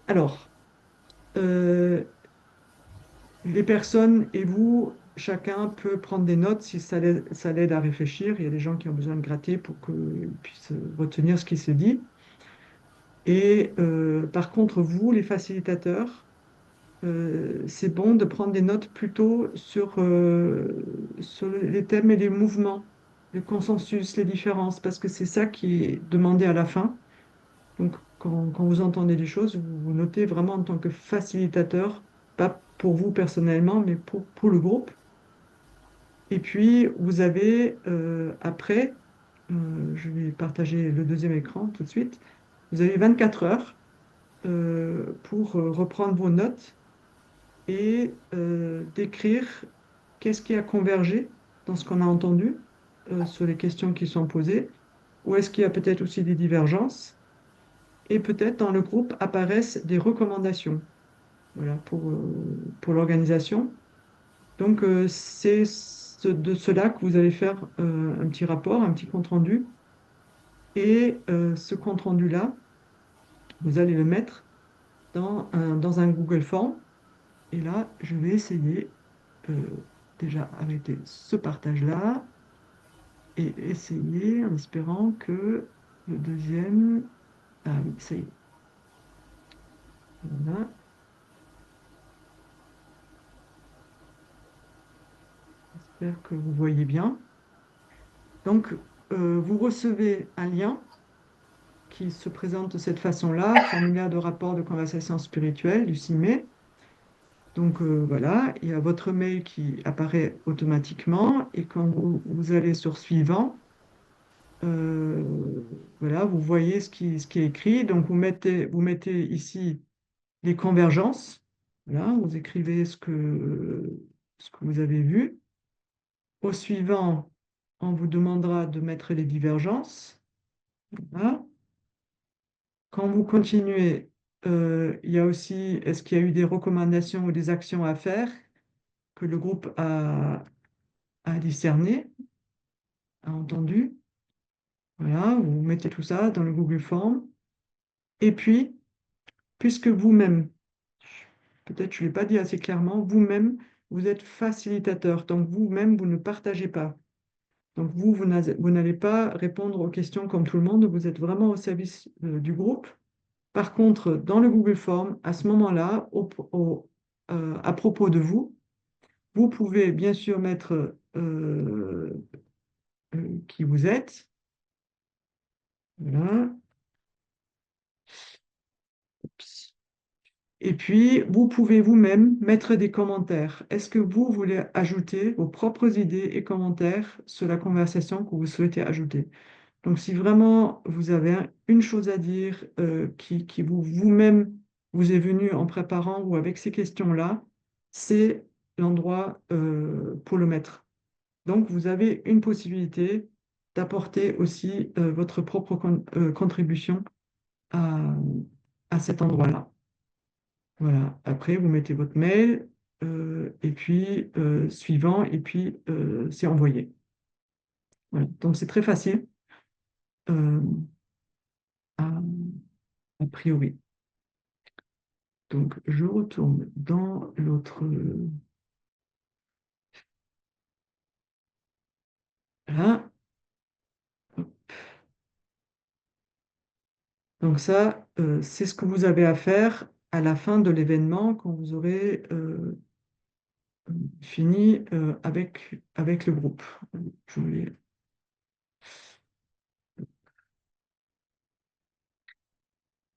Alors, euh, les personnes et vous, chacun peut prendre des notes si ça l'aide à réfléchir. Il y a des gens qui ont besoin de gratter pour qu'ils puissent retenir ce qui se dit. Et par contre, vous, les facilitateurs, c'est bon de prendre des notes plutôt sur les thèmes et les mouvements, le consensus, les différences, parce que c'est ça qui est demandé à la fin. Donc, quand vous entendez des choses, vous notez vraiment en tant que facilitateur, pas pour vous personnellement, mais pour le groupe. Et puis, vous avez après, je vais partager le deuxième écran tout de suite, vous avez 24 heures pour reprendre vos notes et décrire qu'est-ce qui a convergé dans ce qu'on a entendu sur les questions qui sont posées, ou est-ce qu'il y a peut-être aussi des divergences, et peut-être dans le groupe apparaissent des recommandations, voilà, pour l'organisation. Donc, c'est de cela que vous allez faire un petit rapport, un petit compte-rendu, et ce compte-rendu-là, vous allez le mettre dans un Google Form. Et là, je vais essayer déjà arrêter ce partage-là et essayer en espérant que le deuxième... Ah oui, ça y est. Voilà. J'espère que vous voyez bien. Donc, vous recevez un lien qui se présente de cette façon-là, formulaire de rapport de conversation spirituelle du 6 mai. Donc voilà, il y a votre mail qui apparaît automatiquement et quand vous allez sur suivant, voilà, vous voyez ce qui est écrit. Donc vous mettez ici les convergences. Voilà, vous écrivez ce que vous avez vu. Au suivant, on vous demandera de mettre les divergences. Voilà. Quand vous continuez, il y a aussi, est-ce qu'il y a eu des recommandations ou des actions à faire que le groupe a discerné, a entendu. Voilà, vous mettez tout ça dans le Google Form. Et puis, puisque vous-même, peut-être je ne l'ai pas dit assez clairement, vous-même, vous êtes facilitateur. Donc vous-même, vous ne partagez pas. Donc vous n'allez pas répondre aux questions comme tout le monde, vous êtes vraiment au service du groupe. Par contre, dans le Google Form, à ce moment-là, à propos de vous, vous pouvez bien sûr mettre qui vous êtes. Voilà. Oups. Et puis, vous pouvez vous-même mettre des commentaires. Est-ce que vous voulez ajouter vos propres idées et commentaires sur la conversation que vous souhaitez ajouter? Donc, si vraiment vous avez une chose à dire qui vous-même vous est venue en préparant ou avec ces questions-là, c'est l'endroit pour le mettre. Donc, vous avez une possibilité d'apporter aussi votre propre contribution à, à cet endroit-là. Voilà. Après, vous mettez votre mail et puis suivant, et puis c'est envoyé. Voilà. Donc, c'est très facile euh, a, a priori. Donc, je retourne dans l'autre. Là. Donc, ça, c'est ce que vous avez à faire à la fin de l'événement quand vous aurez fini avec le groupe. Je voulais-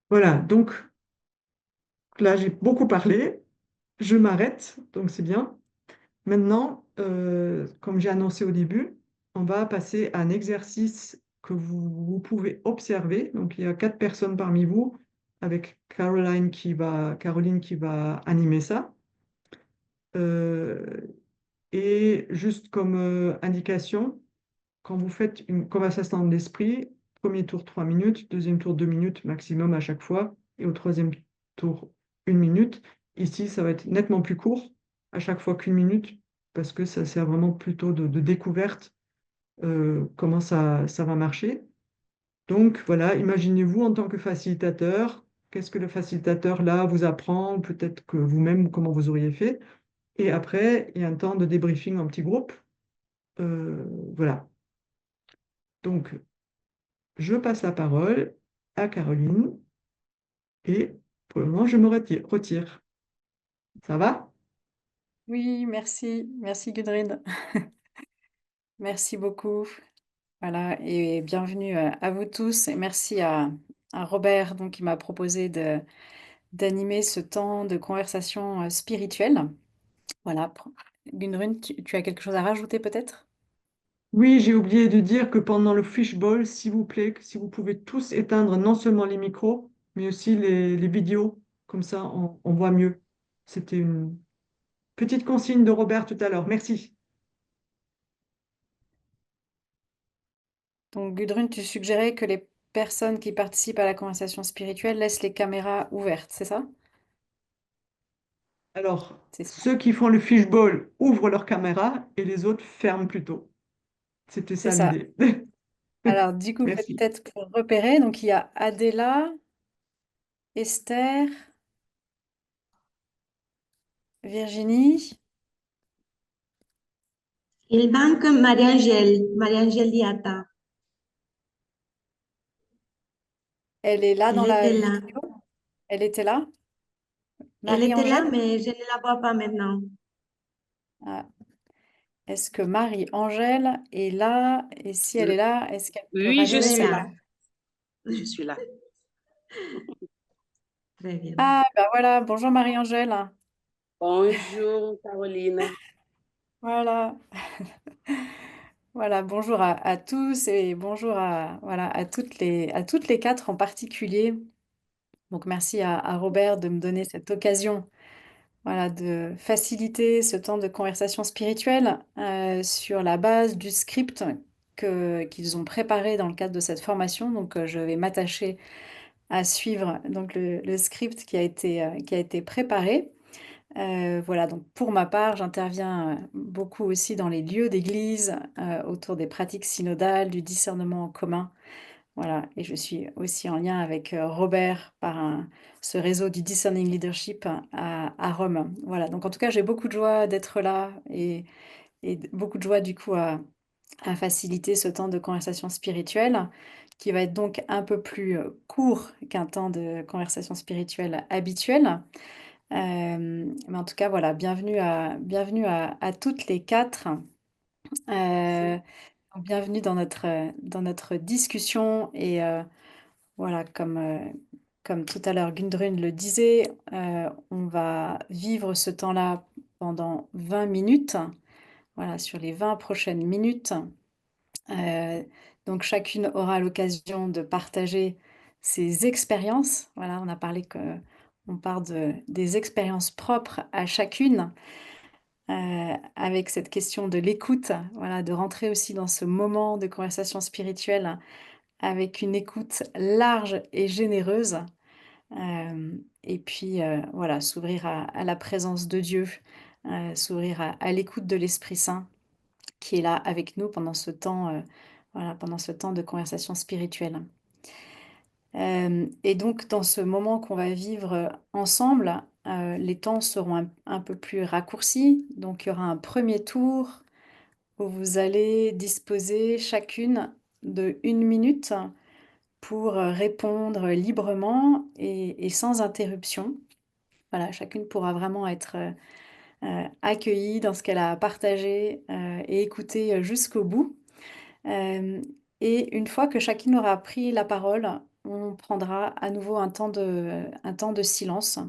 Voilà, donc là, j'ai beaucoup parlé. Je m'arrête, donc c'est bien. Maintenant, comme j'ai annoncé au début, on va passer à un exercice que vous pouvez observer. Donc, il y a 4 personnes parmi vous, avec Caroline qui va animer ça. Euh, et juste comme indication, quand vous faites une conversation d'esprit, premier tour 3 minutes, deuxième tour 2 minutes maximum à chaque fois, et au troisième tour 1 minute. Ici, ça va être nettement plus court, à chaque fois qu'1 minute, parce que ça sert vraiment plutôt de découverte, comment ça va marcher. Donc voilà, imaginez-vous en tant que facilitateur, qu'est-ce que le facilitateur là vous apprend, peut-être que vous-même, comment vous auriez fait. Et après, il y a un temps de débriefing en petit groupe. Voilà. Donc, je passe la parole à Caroline et pour le moment, je me retire. Ça va? Oui, merci. Merci Gudrun. Merci beaucoup. Voilà, et bienvenue à vous tous. Et merci à Robert donc, qui m'a proposé d'animer ce temps de conversation spirituelle. Voilà. Gudrun, tu as quelque chose à rajouter peut-être? Oui, j'ai oublié de dire que pendant le fishbowl, s'il vous plaît, si vous pouvez tous éteindre non seulement les micros, mais aussi les vidéos, comme ça on voit mieux. C'était une petite consigne de Robert tout à l'heure. Merci. Donc, Gudrun, tu suggérais que les personnes qui participent à la conversation spirituelle laissent les caméras ouvertes, c'est ça? Alors, C'est ça. ceux qui font le fishbowl ouvrent leur caméra et les autres ferment plutôt. C'était C'est ça ça. l'idée. Alors, du coup, Merci. peut-être pour repérer, donc il y a Adela, Esther, Virginie. Il manque Marie-Angèle Diata. Elle est là dans Elle la était là. vidéo? Elle était là? Elle était là, Marie-Angèle? mais je ne la vois pas maintenant. Ah, est-ce que Marie-Angèle est là? Et si elle est là, est-ce qu'elle peut Oui, je Elle est suis rajouter? là. là. Je suis là. Très bien. Ah, bah voilà, bonjour Marie-Angèle. Bonjour, Caroline. Voilà. Voilà, bonjour à tous et bonjour voilà, à toutes les quatre en particulier. Donc merci à Robert de me donner cette occasion, voilà, de faciliter ce temps de conversation spirituelle sur la base du script qu'ils ont préparé dans le cadre de cette formation. Donc je vais m'attacher à suivre donc, le script qui a été préparé. Voilà, donc pour ma part, j'interviens beaucoup aussi dans les lieux d'église, autour des pratiques synodales, du discernement en commun. Voilà, et je suis aussi en lien avec Robert par ce réseau du Discerning Leadership à Rome. Voilà, donc en tout cas, j'ai beaucoup de joie d'être là et beaucoup de joie du coup à faciliter ce temps de conversation spirituelle qui va être donc un peu plus court qu'un temps de conversation spirituelle habituel. Mais en tout cas, voilà, bienvenue à toutes les quatre. Euh, Bienvenue dans notre discussion. Et voilà, comme tout à l'heure Gudrun le disait, on va vivre ce temps-là pendant 20 minutes. Voilà, sur les 20 prochaines minutes. Euh, donc chacune aura l'occasion de partager ses expériences. Voilà, on a parlé on part des expériences propres à chacune, avec cette question de l'écoute, voilà, de rentrer aussi dans ce moment de conversation spirituelle avec une écoute large et généreuse. Et puis voilà, s'ouvrir à la présence de Dieu, s'ouvrir à l'écoute de l'Esprit Saint qui est là avec nous pendant ce temps, voilà, pendant ce temps de conversation spirituelle. Et donc, dans ce moment qu'on va vivre ensemble, les temps seront un peu plus raccourcis. Donc, il y aura un premier tour où vous allez disposer chacune de 1 minute pour répondre librement et sans interruption. Voilà, chacune pourra vraiment être accueillie dans ce qu'elle a partagé et écouté jusqu'au bout. Euh, et une fois que chacune aura pris la parole, on prendra à nouveau un temps de silence.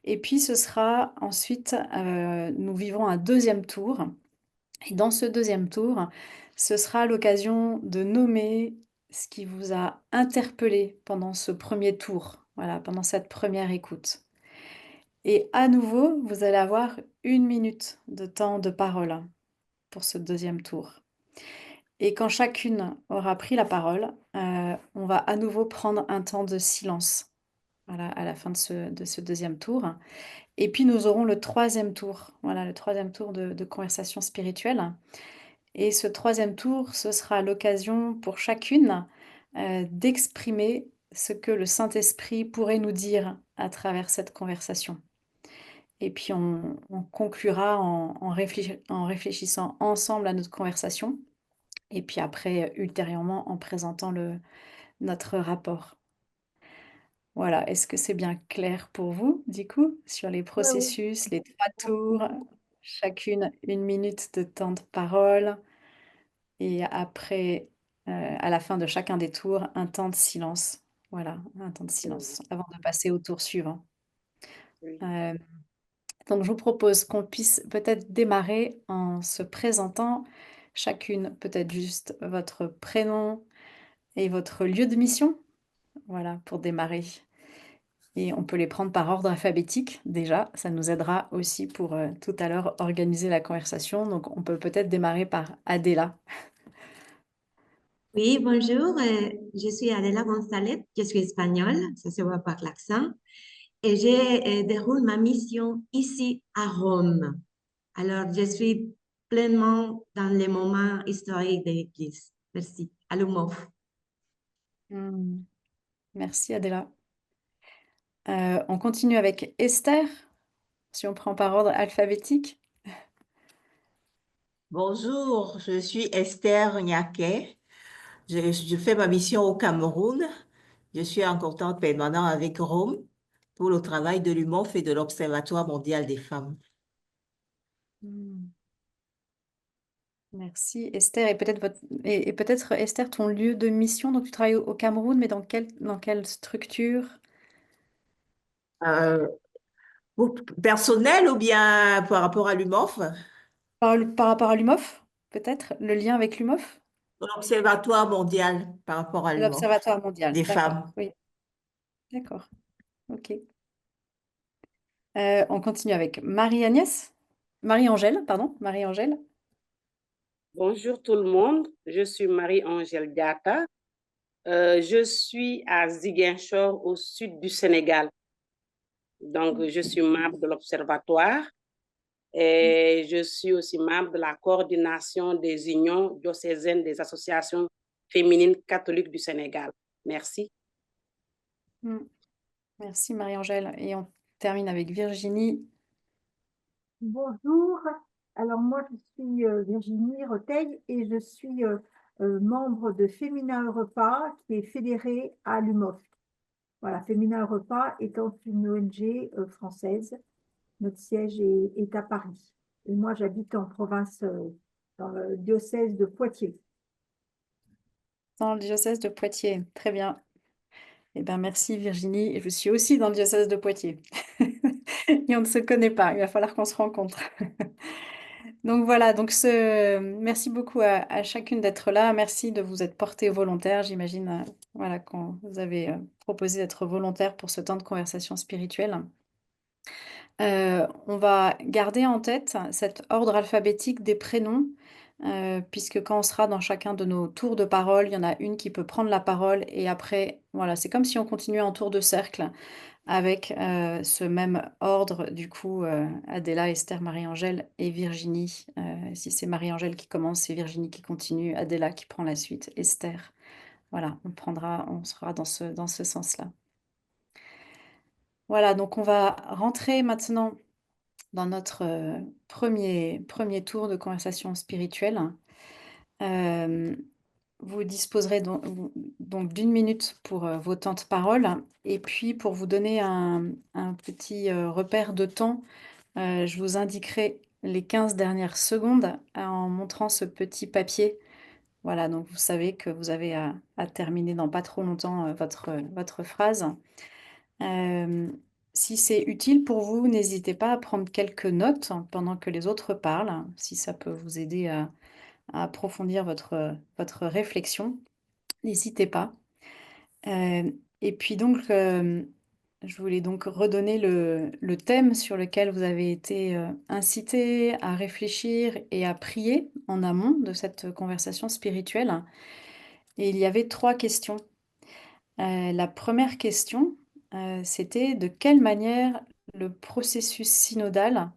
Et puis ce sera ensuite, nous vivrons un deuxième tour. Et dans ce deuxième tour, ce sera l'occasion de nommer ce qui vous a interpellé pendant ce premier tour, voilà, pendant cette première écoute. Et à nouveau, vous allez avoir 1 minute de temps de parole pour ce deuxième tour. Et quand chacune aura pris la parole, on va à nouveau prendre un temps de silence, voilà, à la fin de ce deuxième tour. Et puis nous aurons le troisième tour, voilà, le troisième tour de conversation spirituelle. Et ce troisième tour, ce sera l'occasion pour chacune d'exprimer ce que le Saint-Esprit pourrait nous dire à travers cette conversation. Et puis on conclura en réfléchissant ensemble à notre conversation, et puis après, ultérieurement, en présentant notre rapport. Voilà, est-ce que c'est bien clair pour vous, du coup, sur les Oui, oui. processus, les 3 tours, chacune 1 minute de temps de parole, et après, à la fin de chacun des tours, un temps de silence. Voilà, un temps de silence avant de passer au tour suivant. Oui. Hem, donc je vous propose qu'on puisse peut-être démarrer en se présentant chacune, peut-être juste votre prénom et votre lieu de mission, voilà, pour démarrer. Et on peut les prendre par ordre alphabétique déjà, ça nous aidera aussi pour, tout à l'heure organiser la conversation. Donc on peut peut-être démarrer par Adela. Oui, bonjour, je suis Adela González, je suis espagnole, ça se voit par l'accent, et je déroule ma mission ici à Rome. Alors, je suis pleinement dans les moments historiques de l'Église. Merci. À l'UMOF. Mmh. Merci Adela. On continue avec Esther, si on prend par ordre alphabétique. Bonjour, je suis Esther Niaquet. Je fais ma mission au Cameroun. Je suis en contact permanent avec Rome pour le travail de l'UMOF et de l'Observatoire mondial des femmes. Mmh. Merci Esther, et peut-être Esther, ton lieu de mission, donc tu travailles au Cameroun, mais dans quelle structure? Euh, Personnel ou bien par rapport à l'UMOF? Par rapport à l'UMOF, peut-être? Le lien avec l'UMOF? L'Observatoire mondial par rapport à l'UMOF L'Observatoire mondial, des d'accord, femmes. oui, d'accord, ok. On continue avec Marie-Agnès? Marie-Angèle, pardon, Marie-Angèle. Bonjour tout le monde, je suis Marie-Angèle Diatta. Je suis à Ziguinchor, au sud du Sénégal. Donc, je suis membre de l'Observatoire et je suis aussi membre de la coordination des unions diocésaines des associations féminines catholiques du Sénégal. Merci. Mm. Merci Marie-Angèle. Et on termine avec Virginie. Bonjour. Alors moi, je suis Virginie Roteil et je suis membre de Féminin Europa qui est fédérée à l'UMOF. Voilà, Féminin Europa étant une ONG française. Notre siège est à Paris. Et moi, j'habite en province, dans le diocèse de Poitiers. Dans le diocèse de Poitiers. Très bien. Eh bien, merci Virginie. Et je suis aussi dans le diocèse de Poitiers. Et on ne se connaît pas. Il va falloir qu'on se rencontre. Donc voilà, merci beaucoup à chacune d'être là. Merci de vous être portée volontaire. J'imagine voilà, quand vous avez proposé d'être volontaire pour ce temps de conversation spirituelle. On va garder en tête cet ordre alphabétique des prénoms, puisque quand on sera dans chacun de nos tours de parole, il y en a une qui peut prendre la parole et après, voilà, c'est comme si on continuait en tour de cercle avec ce même ordre, du coup, Adela, Esther, Marie-Angèle et Virginie. Si c'est Marie-Angèle qui commence, c'est Virginie qui continue, Adela qui prend la suite, Esther. Voilà, on sera dans ce sens-là. Voilà, donc on va rentrer maintenant dans notre premier tour de conversation spirituelle. Vous disposerez donc d'1 minute pour vos temps de parole. Et puis pour vous donner un petit repère de temps, je vous indiquerai les 15 dernières secondes en montrant ce petit papier. Voilà, donc vous savez que vous avez à terminer dans pas trop longtemps votre phrase. Si c'est utile pour vous, n'hésitez pas à prendre quelques notes pendant que les autres parlent, si ça peut vous aider à approfondir votre réflexion. N'hésitez pas. Et puis donc, je voulais donc redonner le thème sur lequel vous avez été incité à réfléchir et à prier en amont de cette conversation spirituelle. Et il y avait 3 questions. La première question, c'était: de quelle manière le processus synodal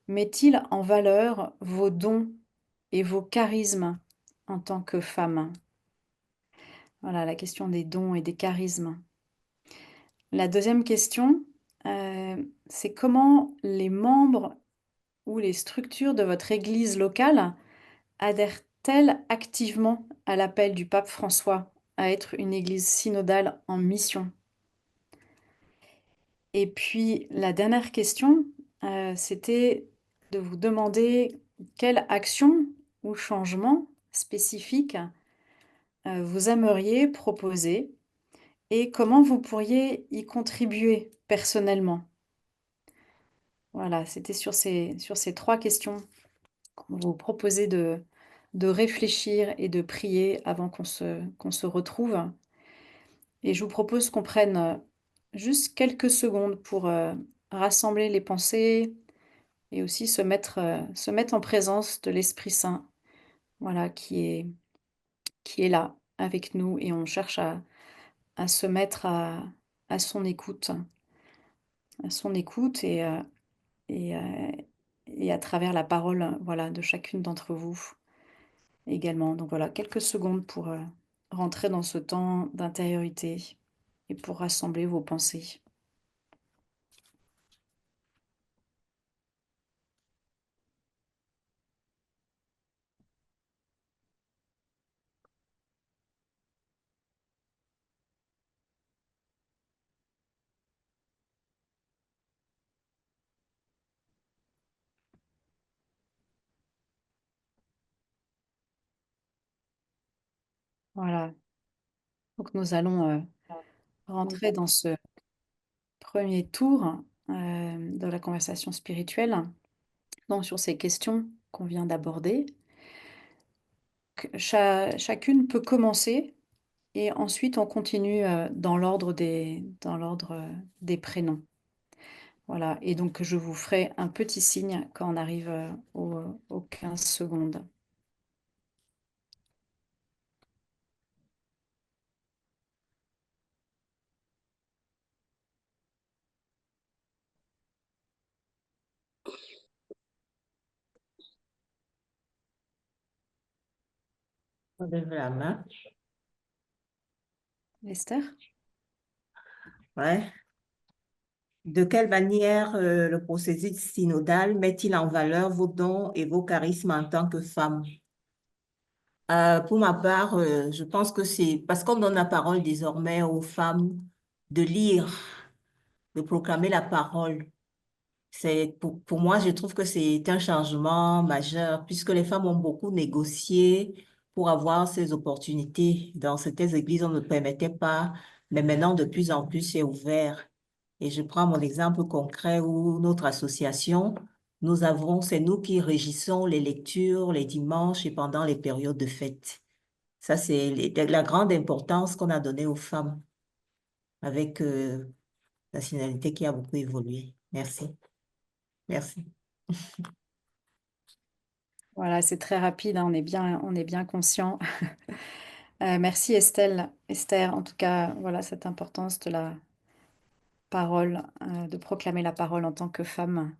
met-il en valeur vos dons et vos charismes en tant que femme? Voilà, la question des dons et des charismes. La deuxième question, c'est comment les membres ou les structures de votre église locale adhèrent-elles activement à l'appel du pape François à être une église synodale en mission? Et puis la dernière question, c'était de vous demander quelle action ou changement spécifique vous aimeriez proposer et comment vous pourriez y contribuer personnellement. Voilà, c'était sur ces 3 questions qu'on vous proposait de réfléchir et de prier avant qu'on se retrouve. Et je vous propose qu'on prenne juste quelques secondes pour rassembler les pensées et aussi se mettre en présence de l'Esprit Saint, voilà, qui est là avec nous et on cherche à se mettre à son écoute et, et à travers la parole, voilà, de chacune d'entre vous également. Donc voilà, quelques secondes pour rentrer dans ce temps d'intériorité et pour rassembler vos pensées. Voilà, donc nous allons rentrer dans ce premier tour de la conversation spirituelle, donc sur ces questions qu'on vient d'aborder. Chacune peut commencer et ensuite on continue dans l'ordre des prénoms. Voilà, et donc je vous ferai un petit signe quand on arrive aux 15 secondes. On lève la main. Esther? Ouais. De quelle manière le processus synodal met-il en valeur vos dons et vos charismes en tant que femme? Pour ma part, je pense que c'est parce qu'on donne la parole désormais aux femmes de lire, de proclamer la parole. Pour moi, je trouve que c'est un changement majeur puisque les femmes ont beaucoup négocié pour avoir ces opportunités. Dans certaines églises, on ne permettait pas, mais maintenant, de plus en plus, c'est ouvert. Et je prends mon exemple concret où notre association, c'est nous qui régissons les lectures les dimanches et pendant les périodes de fête. Ça, c'est la grande importance qu'on a donnée aux femmes avec la finalité qui a beaucoup évolué. Merci. Merci. Voilà, c'est très rapide, hein, on est bien conscient. Merci Esther, en tout cas, voilà cette importance de la parole, de proclamer la parole en tant que femme.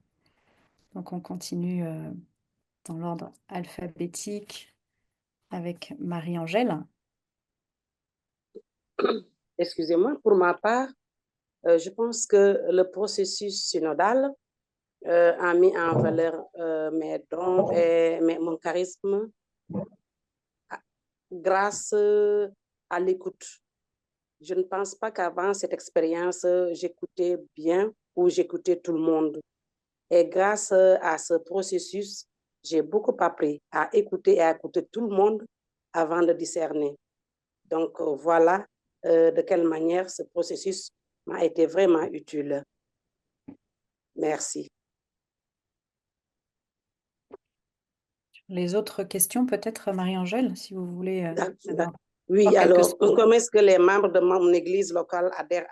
Donc on continue dans l'ordre alphabétique avec Marie-Angèle. Excusez-moi, pour ma part, je pense que le processus synodal a mis en valeur mes dons et mon charisme grâce à l'écoute. Je ne pense pas qu'avant cette expérience, j'écoutais bien ou j'écoutais tout le monde. Et grâce à ce processus, j'ai beaucoup appris à écouter et à écouter tout le monde avant de discerner. Donc voilà de quelle manière ce processus m'a été vraiment utile. Merci. Les autres questions, peut-être Marie-Angèle, si vous voulez. Oui, alors, comment est-ce que les membres de mon église locale adhèrent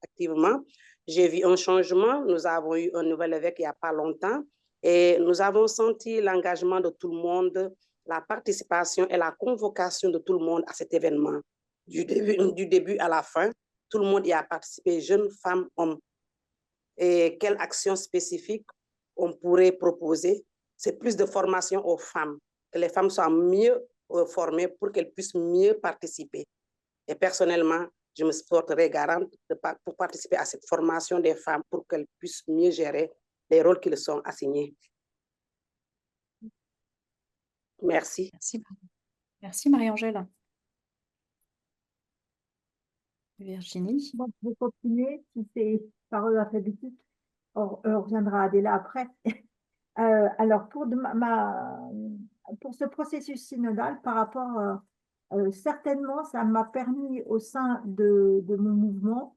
activement? J'ai vu un changement. Nous avons eu un nouvel évêque il n'y a pas longtemps et nous avons senti l'engagement de tout le monde, la participation et la convocation de tout le monde à cet événement. Du début à la fin, tout le monde y a participé, jeunes, femmes, hommes. Et quelle action spécifique on pourrait proposer? C'est plus de formation aux femmes, que les femmes soient mieux formées pour qu'elles puissent mieux participer. Et personnellement, je me porterai garante pour participer à cette formation des femmes pour qu'elles puissent mieux gérer les rôles qui leur sont assignés. Merci. Merci Marie-Angèle. Virginie. Bon, je vais continuer, si c'est par eux alphabétique. On reviendra à Adéla après. Alors, pour ce processus synodal, par rapport, certainement, ça m'a permis au sein de mon mouvement,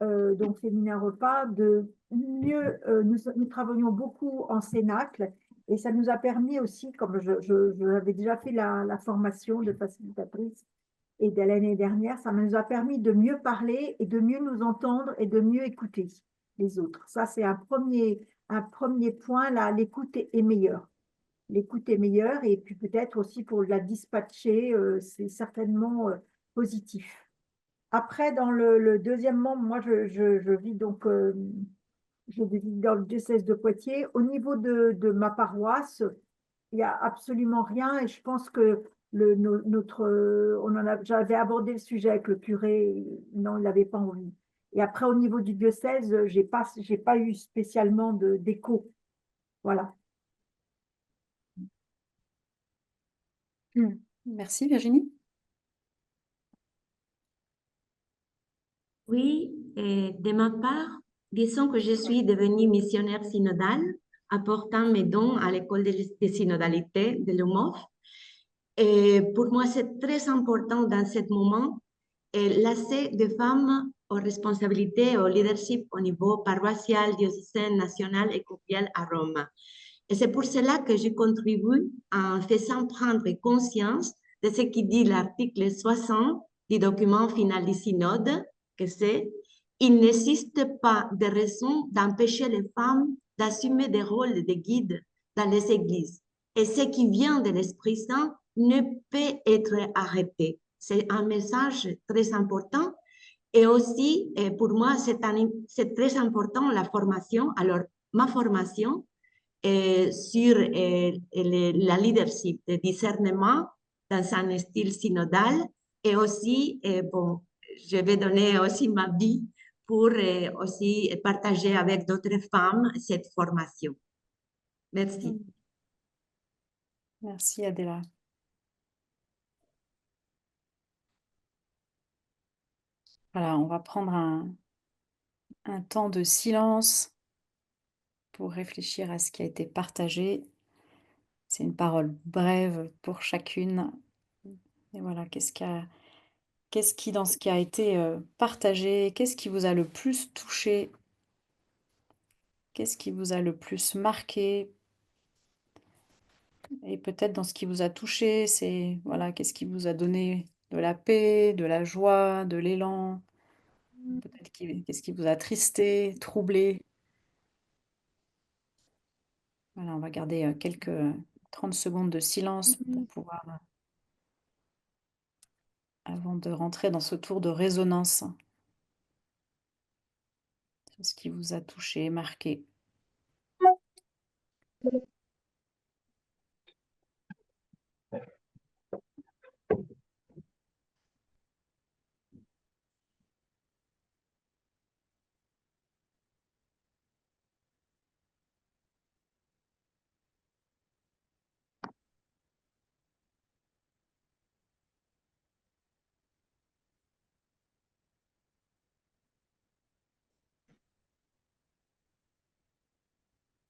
donc Féminin Repas, de mieux, nous travaillions beaucoup en cénacle, et ça nous a permis aussi, comme j'avais déjà fait la formation de facilitatrice, et de l'année dernière, ça nous a permis de mieux parler et de mieux nous entendre et de mieux écouter les autres. Ça, c'est un premier point, là, l'écoute est meilleure. L'écoute est meilleure et puis peut-être aussi pour la dispatcher, c'est certainement positif. Après, dans le deuxième membre, moi, je vis donc, je vis dans le diocèse de Poitiers. Au niveau de ma paroisse, il n'y a absolument rien et je pense que j'avais abordé le sujet avec le curé, non, il n'avait pas envie. Et après, au niveau du diocèse, j'ai pas eu spécialement d'écho. Voilà. Merci Virginie. Oui, de ma part, disons que je suis devenue missionnaire synodale, apportant mes dons à l'école de synodalité de l'UMOF. Et pour moi, c'est très important dans ce moment l'accès des femmes aux responsabilités, au leadership au niveau paroissial, diocésain, national et copial à Rome. Et c'est pour cela que je contribue en faisant prendre conscience de ce qui dit l'article 60 du document final du synode, que c'est « Il n'existe pas de raison d'empêcher les femmes d'assumer des rôles de guide dans les églises. Et ce qui vient de l'Esprit Saint ne peut être arrêté. » C'est un message très important. Et aussi, pour moi, c'est très important la formation. Alors, ma formation sur la leadership, le discernement dans un style synodal. Et aussi, bon, je vais donner aussi ma vie pour aussi partager avec d'autres femmes cette formation. Merci. Merci Adéla. Voilà, on va prendre un temps de silence pour réfléchir à ce qui a été partagé. C'est une parole brève pour chacune. Et voilà, qu'est-ce qui dans ce qui a été partagé, qu'est-ce qui vous a le plus touché? Qu'est-ce qui vous a le plus marqué? Et peut-être dans ce qui vous a touché, c'est voilà, qu'est-ce qui vous a donné de la paix, de la joie, de l'élan? Peut-être qu'est-ce qui vous a tristé, troublé? Voilà, on va garder quelques 30 secondes de silence pour pouvoir, avant de rentrer dans ce tour de résonance, sur ce qui vous a touché, marqué.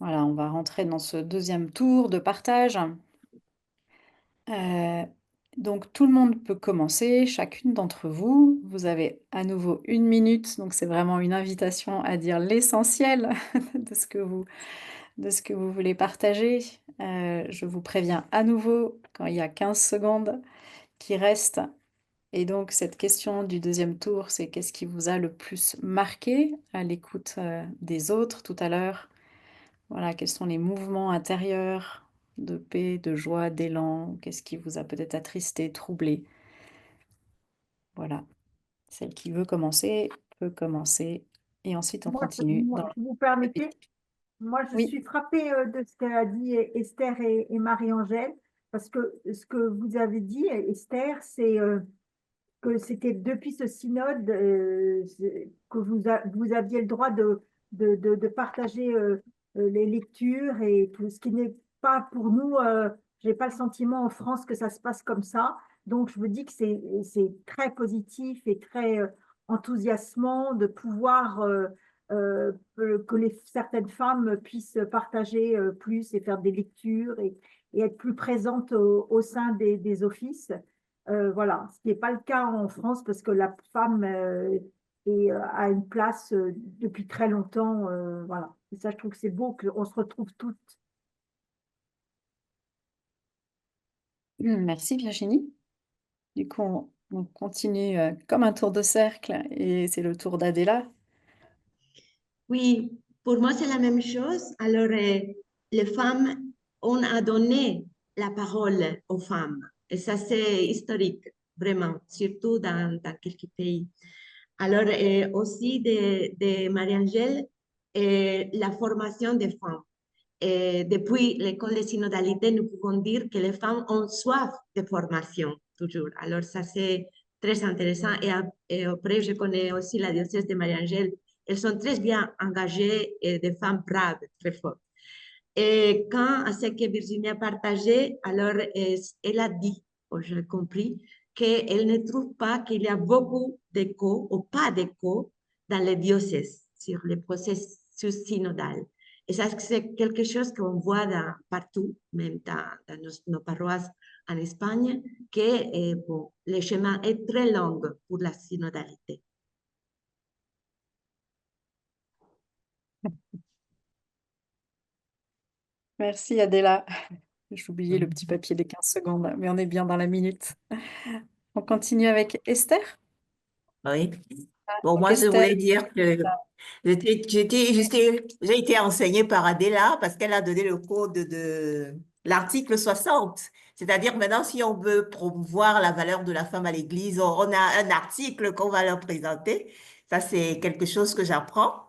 Voilà, on va rentrer dans ce deuxième tour de partage. Donc tout le monde peut commencer, chacune d'entre vous. Vous avez à nouveau 1 minute, donc c'est vraiment une invitation à dire l'essentiel de ce que vous voulez partager. Je vous préviens à nouveau quand il y a 15 secondes qui restent. Et donc cette question du deuxième tour, c'est qu'est-ce qui vous a le plus marqué à l'écoute des autres tout à l'heure? Voilà, quels sont les mouvements intérieurs de paix, de joie, d'élan? Qu'est-ce qui vous a peut-être attristé, troublé? Voilà. Celle qui veut commencer peut commencer. Et ensuite, on continue dans Si vous permettez, moi, je Oui. suis frappée de ce qu'a dit Esther et Marie-Angèle, parce que ce que vous avez dit, Esther, c'est que c'était depuis ce synode que vous aviez le droit de partager les lectures et tout ce qui n'est pas pour nous. J'ai pas le sentiment en France que ça se passe comme ça. Donc, je me dis que c'est très positif et très enthousiasmant de pouvoir certaines femmes puissent partager plus et faire des lectures et être plus présentes au sein des offices. Voilà, ce qui n'est pas le cas en France parce que la femme a une place depuis très longtemps. Voilà. Et ça, je trouve que c'est beau qu'on se retrouve toutes. Merci Virginie. Du coup, on continue comme un tour de cercle et c'est le tour d'Adela. Oui, pour moi, c'est la même chose. Alors, les femmes, on a donné la parole aux femmes. Et ça, c'est historique, vraiment, surtout dans quelques pays. Alors, aussi de Marie-Angèle, la formation des femmes. Et depuis l'école de synodalité, nous pouvons dire que les femmes ont soif de formation, toujours. Alors, ça, c'est très intéressant. Et après, je connais aussi la diocèse de Marie-Angèle. Elles sont très bien engagées et des femmes braves, très fortes. Et quand, à ce que Virginie a partagé, alors elle a dit, oh, je l'ai compris, qu'elle ne trouve pas qu'il y a beaucoup d'écho ou pas d'écho dans les diocèses sur le processus synodal. Et ça, c'est quelque chose qu'on voit partout, même dans nos paroisses en Espagne, que bon, le chemin est très long pour la synodalité. Merci Adela. J'ai oublié le petit papier des 15 secondes, mais on est bien dans la minute. On continue avec Esther. Oui. Bon, Donc moi, je Esther, voulais dire que j'ai été enseignée par Adela parce qu'elle a donné le code de l'article 60. C'est-à-dire maintenant, si on veut promouvoir la valeur de la femme à l'Église, on a un article qu'on va leur présenter. Ça, c'est quelque chose que j'apprends.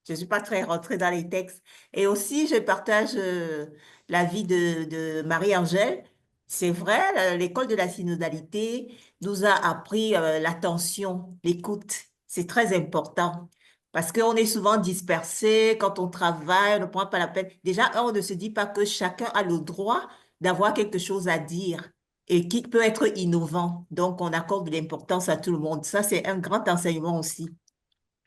Je suis pas très rentrée dans les textes. Et aussi, je partage l'avis de Marie-Angèle. C'est vrai, l'école de la synodalité nous a appris l'attention, l'écoute. C'est très important parce qu'on est souvent dispersé quand on travaille, on ne prend pas la peine. Déjà, on ne se dit pas que chacun a le droit d'avoir quelque chose à dire et qui peut être innovant. Donc, on accorde de l'importance à tout le monde. Ça, c'est un grand enseignement aussi.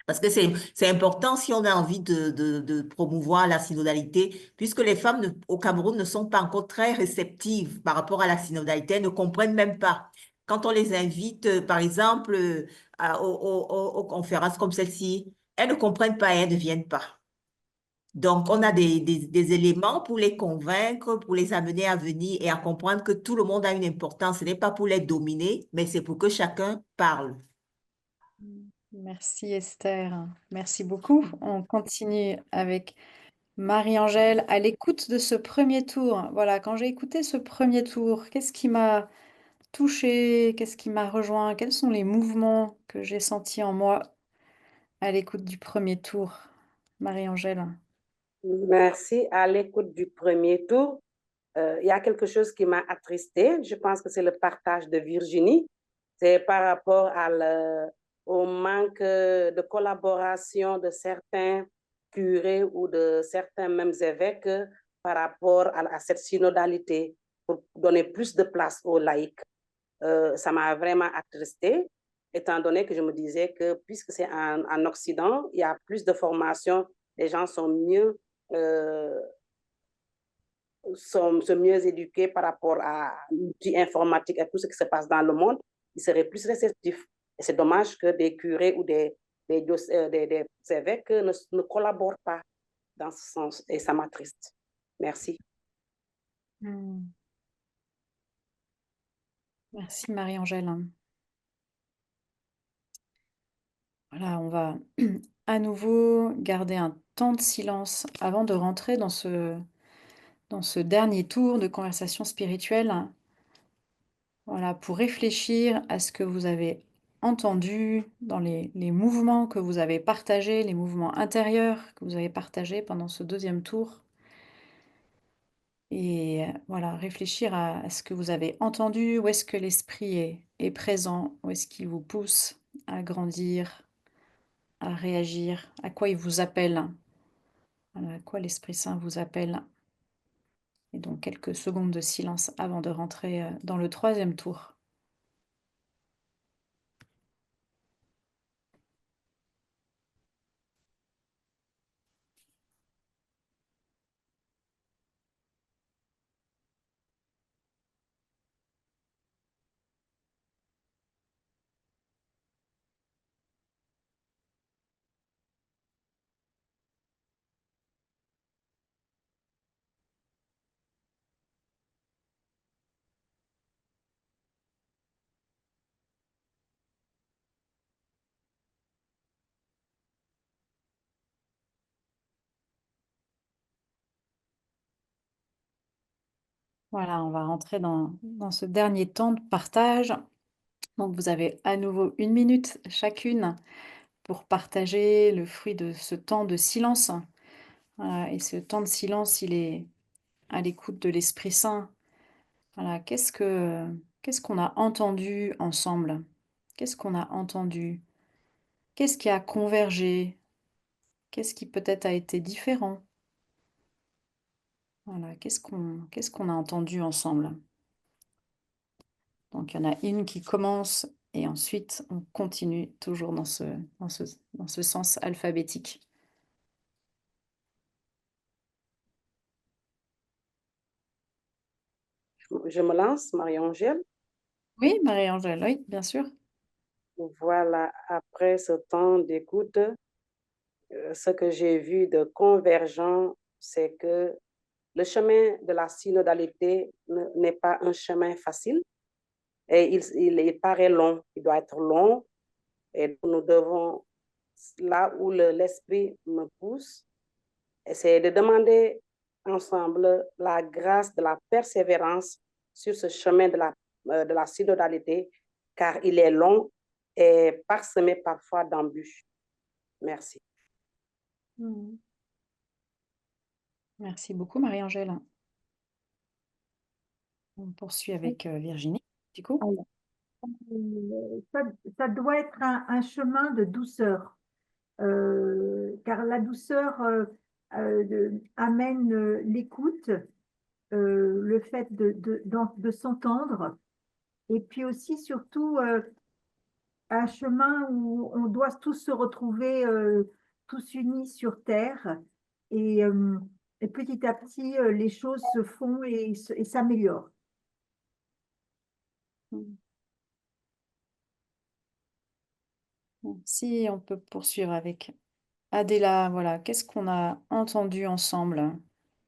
Parce que c'est important si on a envie de promouvoir la synodalité, puisque les femmes au Cameroun ne sont pas encore très réceptives par rapport à la synodalité, elles ne comprennent même pas. Quand on les invite, par exemple, aux conférences comme celle-ci, elles ne comprennent pas et elles ne viennent pas. Donc, on a des éléments pour les convaincre, pour les amener à venir et à comprendre que tout le monde a une importance. Ce n'est pas pour les dominer, mais c'est pour que chacun parle. merci Esther. Merci beaucoup. On continue avec Marie-Angèle à l'écoute de ce premier tour. Voilà, quand j'ai écouté ce premier tour, qu'est-ce qui m'a touchée? Qu'est-ce qui m'a rejoint? Quels sont les mouvements que j'ai sentis en moi à l'écoute du premier tour? Marie-Angèle. Merci. À l'écoute du premier tour, il y a quelque chose qui m'a attristée. Je pense que c'est le partage de Virginie. C'est par rapport au manque de collaboration de certains curés ou de certains mêmes évêques par rapport à cette synodalité pour donner plus de place aux laïcs. Ça m'a vraiment attristée, étant donné que je me disais que puisque c'est en Occident, il y a plus de formation, les gens sont mieux mieux éduqués par rapport à l'outil informatique et tout ce qui se passe dans le monde, ils seraient plus réceptifs. Et c'est dommage que des curés ou des évêques ne collaborent pas dans ce sens. Et ça m'attriste. Merci. Merci Marie-Angèle. Voilà, on va à nouveau garder un temps de silence avant de rentrer dans ce dernier tour de conversation spirituelle. Voilà, pour réfléchir à ce que vous avez entendu dans les mouvements que vous avez partagés, les mouvements intérieurs que vous avez partagés pendant ce deuxième tour. Et voilà, réfléchir à ce que vous avez entendu, où est-ce que l'esprit est présent, où est-ce qu'il vous pousse à grandir, à réagir, à quoi il vous appelle, voilà, à quoi l'Esprit Saint vous appelle. Et donc quelques secondes de silence avant de rentrer dans le troisième tour. Voilà, on va rentrer dans ce dernier temps de partage. Donc vous avez à nouveau 1 minute chacune pour partager le fruit de ce temps de silence. Voilà, et ce temps de silence, il est à l'écoute de l'Esprit Saint. Voilà, qu'est-ce qu'on a entendu ensemble? Qu'est-ce qu'on a entendu? Qu'est-ce qui a convergé? Qu'est-ce qui peut-être a été différent? Voilà, qu'est-ce qu'on a entendu ensemble? Donc, il y en a une qui commence et ensuite on continue toujours dans ce sens alphabétique. Je me lance, Marie-Angèle. Oui, Marie-Angèle, oui, bien sûr. Voilà, après ce temps d'écoute, ce que j'ai vu de convergent, c'est que le chemin de la synodalité n'est pas un chemin facile et il paraît long, il doit être long et nous devons, là où l'esprit me pousse, essayer de demander ensemble la grâce de la persévérance sur ce chemin de la synodalité, car il est long et parsemé parfois d'embûches. Merci. Merci beaucoup, Marie-Angèle. On poursuit avec Virginie, du coup. Alors, ça doit être un chemin de douceur, car la douceur amène l'écoute, le fait de s'entendre, et puis aussi surtout un chemin où on doit tous se retrouver tous unis sur Terre, et, euh, et petit à petit les choses se font et s'améliorent. Si on peut poursuivre avec Adéla, voilà, qu'est-ce qu'on a entendu ensemble?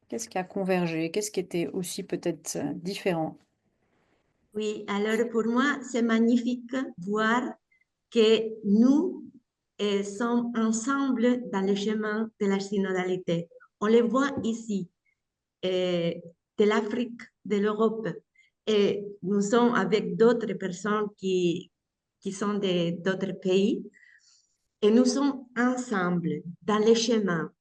Qu'est-ce qui a convergé? Qu'est-ce qui était aussi peut-être différent? Oui, alors pour moi, c'est magnifique voir que nous sommes ensemble dans le chemin de la synodalité. On les voit ici, de l'Afrique, de l'Europe, et nous sommes avec d'autres personnes qui sont d'autres pays, et nous sommes ensemble dans le chemin.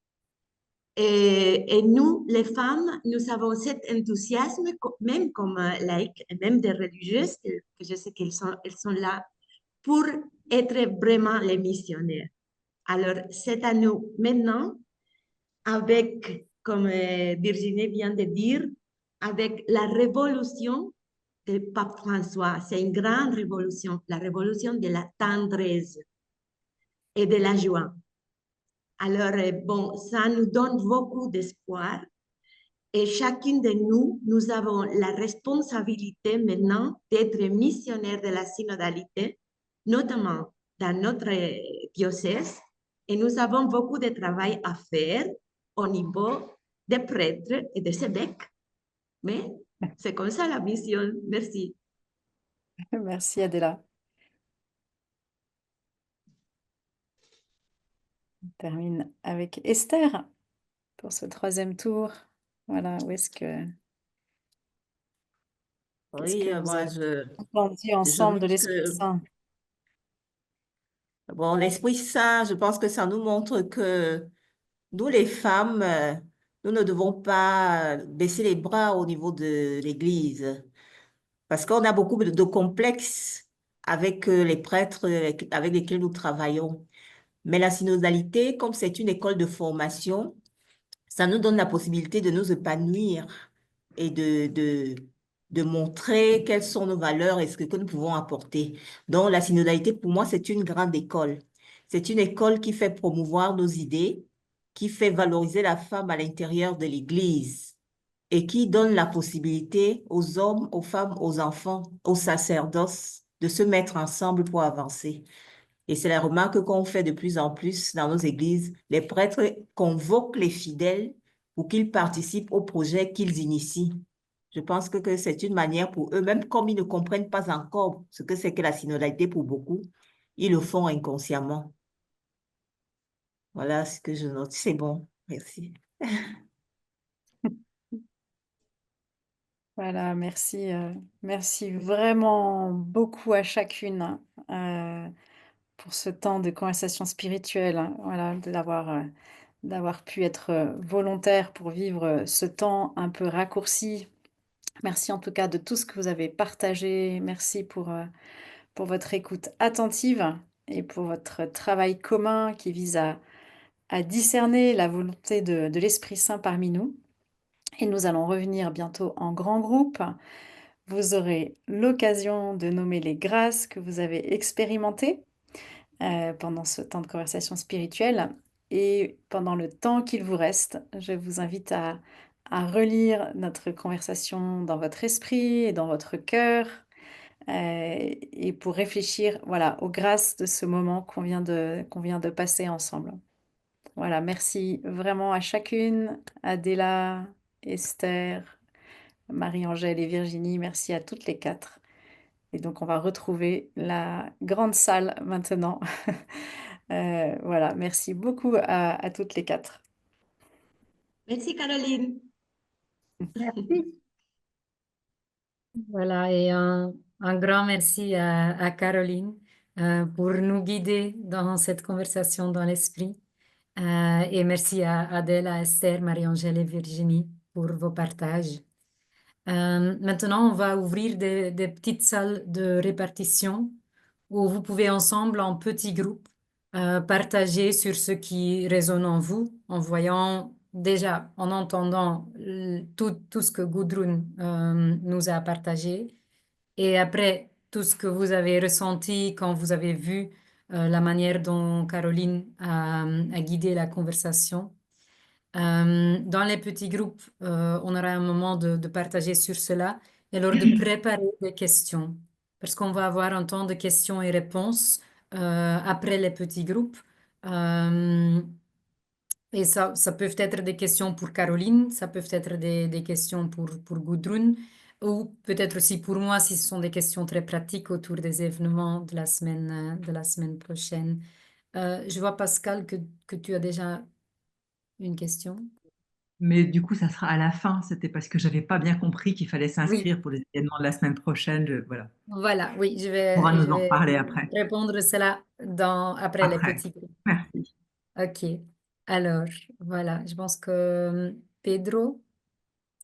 Et nous, les femmes, nous avons cet enthousiasme, même comme laïques et même des religieuses, que je sais elles sont là pour être vraiment les missionnaires. Alors, c'est à nous maintenant, avec, comme Virginie vient de dire, avec la révolution de Pape François. C'est une grande révolution, la révolution de la tendresse et de la joie. Alors, bon, ça nous donne beaucoup d'espoir. Et chacune de nous, nous avons la responsabilité maintenant d'être missionnaires de la synodalité, notamment dans notre diocèse. Et nous avons beaucoup de travail à faire au niveau des prêtres et des évêques. Mais c'est comme ça la mission. Merci. Merci Adéla. On termine avec Esther pour ce troisième tour. Voilà, où est-ce que... Qu'est-ce Oui, que vous moi, avez entendu je ensemble de note l'Esprit que, Saint? bon, l'Esprit Saint, je pense que ça nous montre que nous, les femmes, nous ne devons pas baisser les bras au niveau de l'Église, parce qu'on a beaucoup de complexes avec les prêtres avec lesquels nous travaillons. Mais la synodalité, comme c'est une école de formation, ça nous donne la possibilité de nous épanouir et de montrer quelles sont nos valeurs et ce que nous pouvons apporter. Donc, la synodalité, pour moi, c'est une grande école. C'est une école qui fait promouvoir nos idées, qui fait valoriser la femme à l'intérieur de l'Église et qui donne la possibilité aux hommes, aux femmes, aux enfants, aux sacerdoces de se mettre ensemble pour avancer. Et c'est la remarque qu'on fait de plus en plus dans nos églises. Les prêtres convoquent les fidèles pour qu'ils participent au projet qu'ils initient. Je pense que c'est une manière pour eux, même comme ils ne comprennent pas encore ce que c'est que la synodalité pour beaucoup, ils le font inconsciemment. Voilà ce que je note. C'est bon. Merci. Voilà, merci vraiment beaucoup à chacune pour ce temps de conversation spirituelle, hein, voilà, d'avoir pu être volontaire pour vivre ce temps un peu raccourci. Merci en tout cas de tout ce que vous avez partagé. Merci pour votre écoute attentive et pour votre travail commun qui vise à discerner la volonté de l'Esprit Saint parmi nous. Et nous allons revenir bientôt en grand groupe. Vous aurez l'occasion de nommer les grâces que vous avez expérimentées pendant ce temps de conversation spirituelle. Et pendant le temps qu'il vous reste, je vous invite à relire notre conversation dans votre esprit et dans votre cœur, et pour réfléchir, voilà, aux grâces de ce moment qu'on vient de passer ensemble. Voilà, merci vraiment à chacune, Adéla, Esther, Marie-Angèle et Virginie, merci à toutes les quatre. Et donc, on va retrouver la grande salle maintenant. Voilà, merci beaucoup à toutes les quatre. Merci, Caroline. Merci. Voilà, et un grand merci à Caroline pour nous guider dans cette conversation dans l'esprit. Et merci à Adèle, à Esther, Marie-Angèle et Virginie pour vos partages. Maintenant, on va ouvrir des petites salles de répartition où vous pouvez ensemble, en petits groupes, partager sur ce qui résonne en vous, en voyant déjà, en entendant tout ce que Gudrun nous a partagé, et après tout ce que vous avez ressenti quand vous avez vu la manière dont Caroline a guidé la conversation. Dans les petits groupes, on aura un moment de partager sur cela et alors de préparer des questions, parce qu'on va avoir un temps de questions et réponses après les petits groupes. Euh, et ça peuvent être des questions pour Caroline, ça peuvent être des questions pour Gudrun, ou peut-être aussi pour moi si ce sont des questions très pratiques autour des événements de la semaine prochaine. Je vois, Pascal, que tu as déjà une question. Mais du coup, ça sera à la fin. C'était parce que j'avais pas bien compris qu'il fallait Oui. s'inscrire pour les événements de la semaine prochaine. Voilà. Voilà, oui, On pourra je nous en vais reparler après. répondre cela après les Après. petits groupes. Merci. Ok, alors voilà, je pense que Pedro,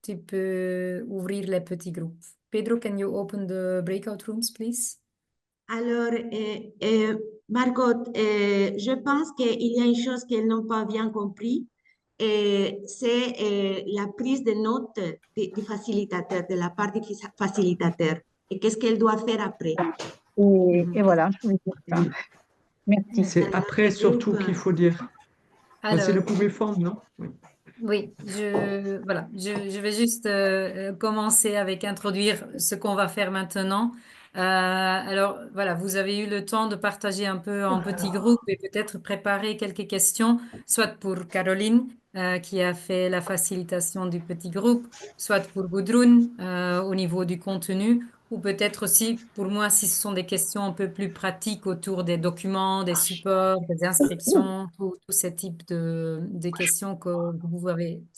tu peux ouvrir les petits groupes. Pedro, can you open the breakout rooms, please? Alors, Margot, je pense qu'il y a une chose qu'elles n'ont pas bien compris, et c'est la prise de notes du facilitateur, de la part du facilitateur, et qu'est-ce qu'elle doit faire après. Et voilà, je vais dire ça. Merci. C'est Alors, après le surtout groupe, qu'il faut dire. C'est le Alors, Google Form, non? Oui. oui, voilà, je vais juste commencer avec introduire ce qu'on va faire maintenant. Alors, voilà, vous avez eu le temps de partager un peu en petits groupes et peut-être préparer quelques questions, soit pour Caroline, qui a fait la facilitation du petit groupe, soit pour Gudrun, au niveau du contenu, ou peut-être aussi pour moi, si ce sont des questions un peu plus pratiques autour des documents, des supports, des inscriptions, tous ces types de questions que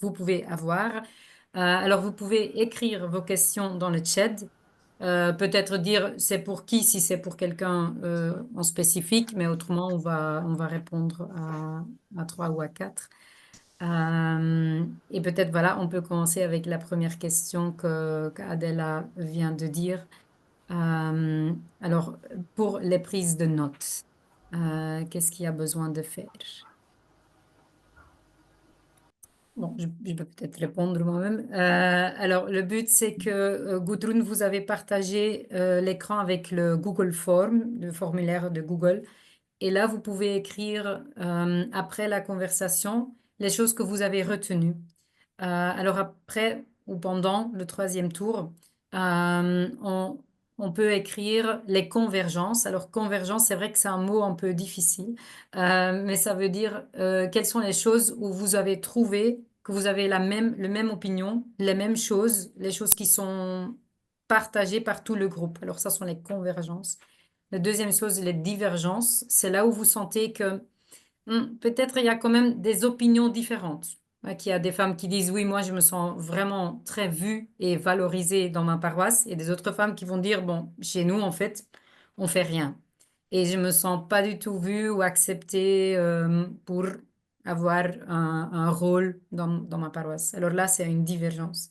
vous pouvez avoir. Alors, vous pouvez écrire vos questions dans le chat. Peut-être dire c'est pour qui, si c'est pour quelqu'un en spécifique, mais autrement, on va répondre à trois ou à quatre. Et peut-être, voilà, on peut commencer avec la première question qu'Adela vient de dire. Euh, alors, pour les prises de notes, qu'est-ce qu'il y a besoin de faire? Bon, je peux peut-être répondre moi-même. Alors, le but, c'est que Gudrun, vous avez partagé l'écran avec le Google Form, le formulaire de Google. Et là, vous pouvez écrire après la conversation les choses que vous avez retenues. Alors après ou pendant le troisième tour, on peut écrire les convergences. Alors convergence, c'est vrai que c'est un mot un peu difficile, mais ça veut dire quelles sont les choses où vous avez trouvé que vous avez le même opinion, les mêmes choses, les choses qui sont partagées par tout le groupe. Alors ça sont les convergences. La deuxième chose, les divergences. C'est là où vous sentez que peut-être il y a quand même des opinions différentes. Qu'il y a des femmes qui disent oui, moi je me sens vraiment très vue et valorisée dans ma paroisse, et des autres femmes qui vont dire bon, chez nous en fait, on fait rien. Et je me sens pas du tout vue ou acceptée pour avoir un rôle dans ma paroisse. Alors là, c'est une divergence.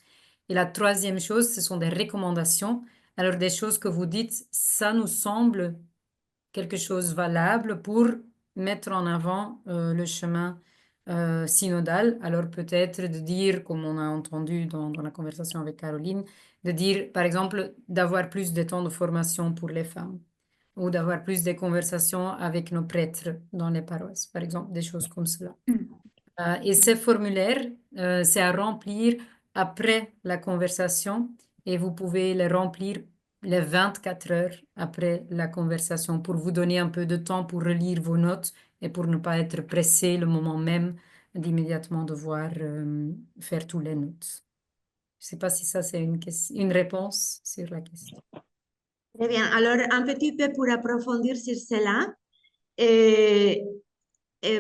Et la troisième chose, ce sont des recommandations. Alors des choses que vous dites, ça nous semble quelque chose valable pour mettre en avant le chemin synodal. Alors peut-être de dire, comme on a entendu dans la conversation avec Caroline, de dire, par exemple, d'avoir plus de temps de formation pour les femmes ou d'avoir plus de conversations avec nos prêtres dans les paroisses, par exemple, des choses comme cela. Et ces formulaires, c'est à remplir après la conversation et vous pouvez les remplir les 24 heures après la conversation pour vous donner un peu de temps pour relire vos notes et pour ne pas être pressé le moment même d'immédiatement devoir faire tous les notes. Je ne sais pas si ça c'est une réponse sur la question. Très bien. Alors, un petit peu pour approfondir sur cela. Eh,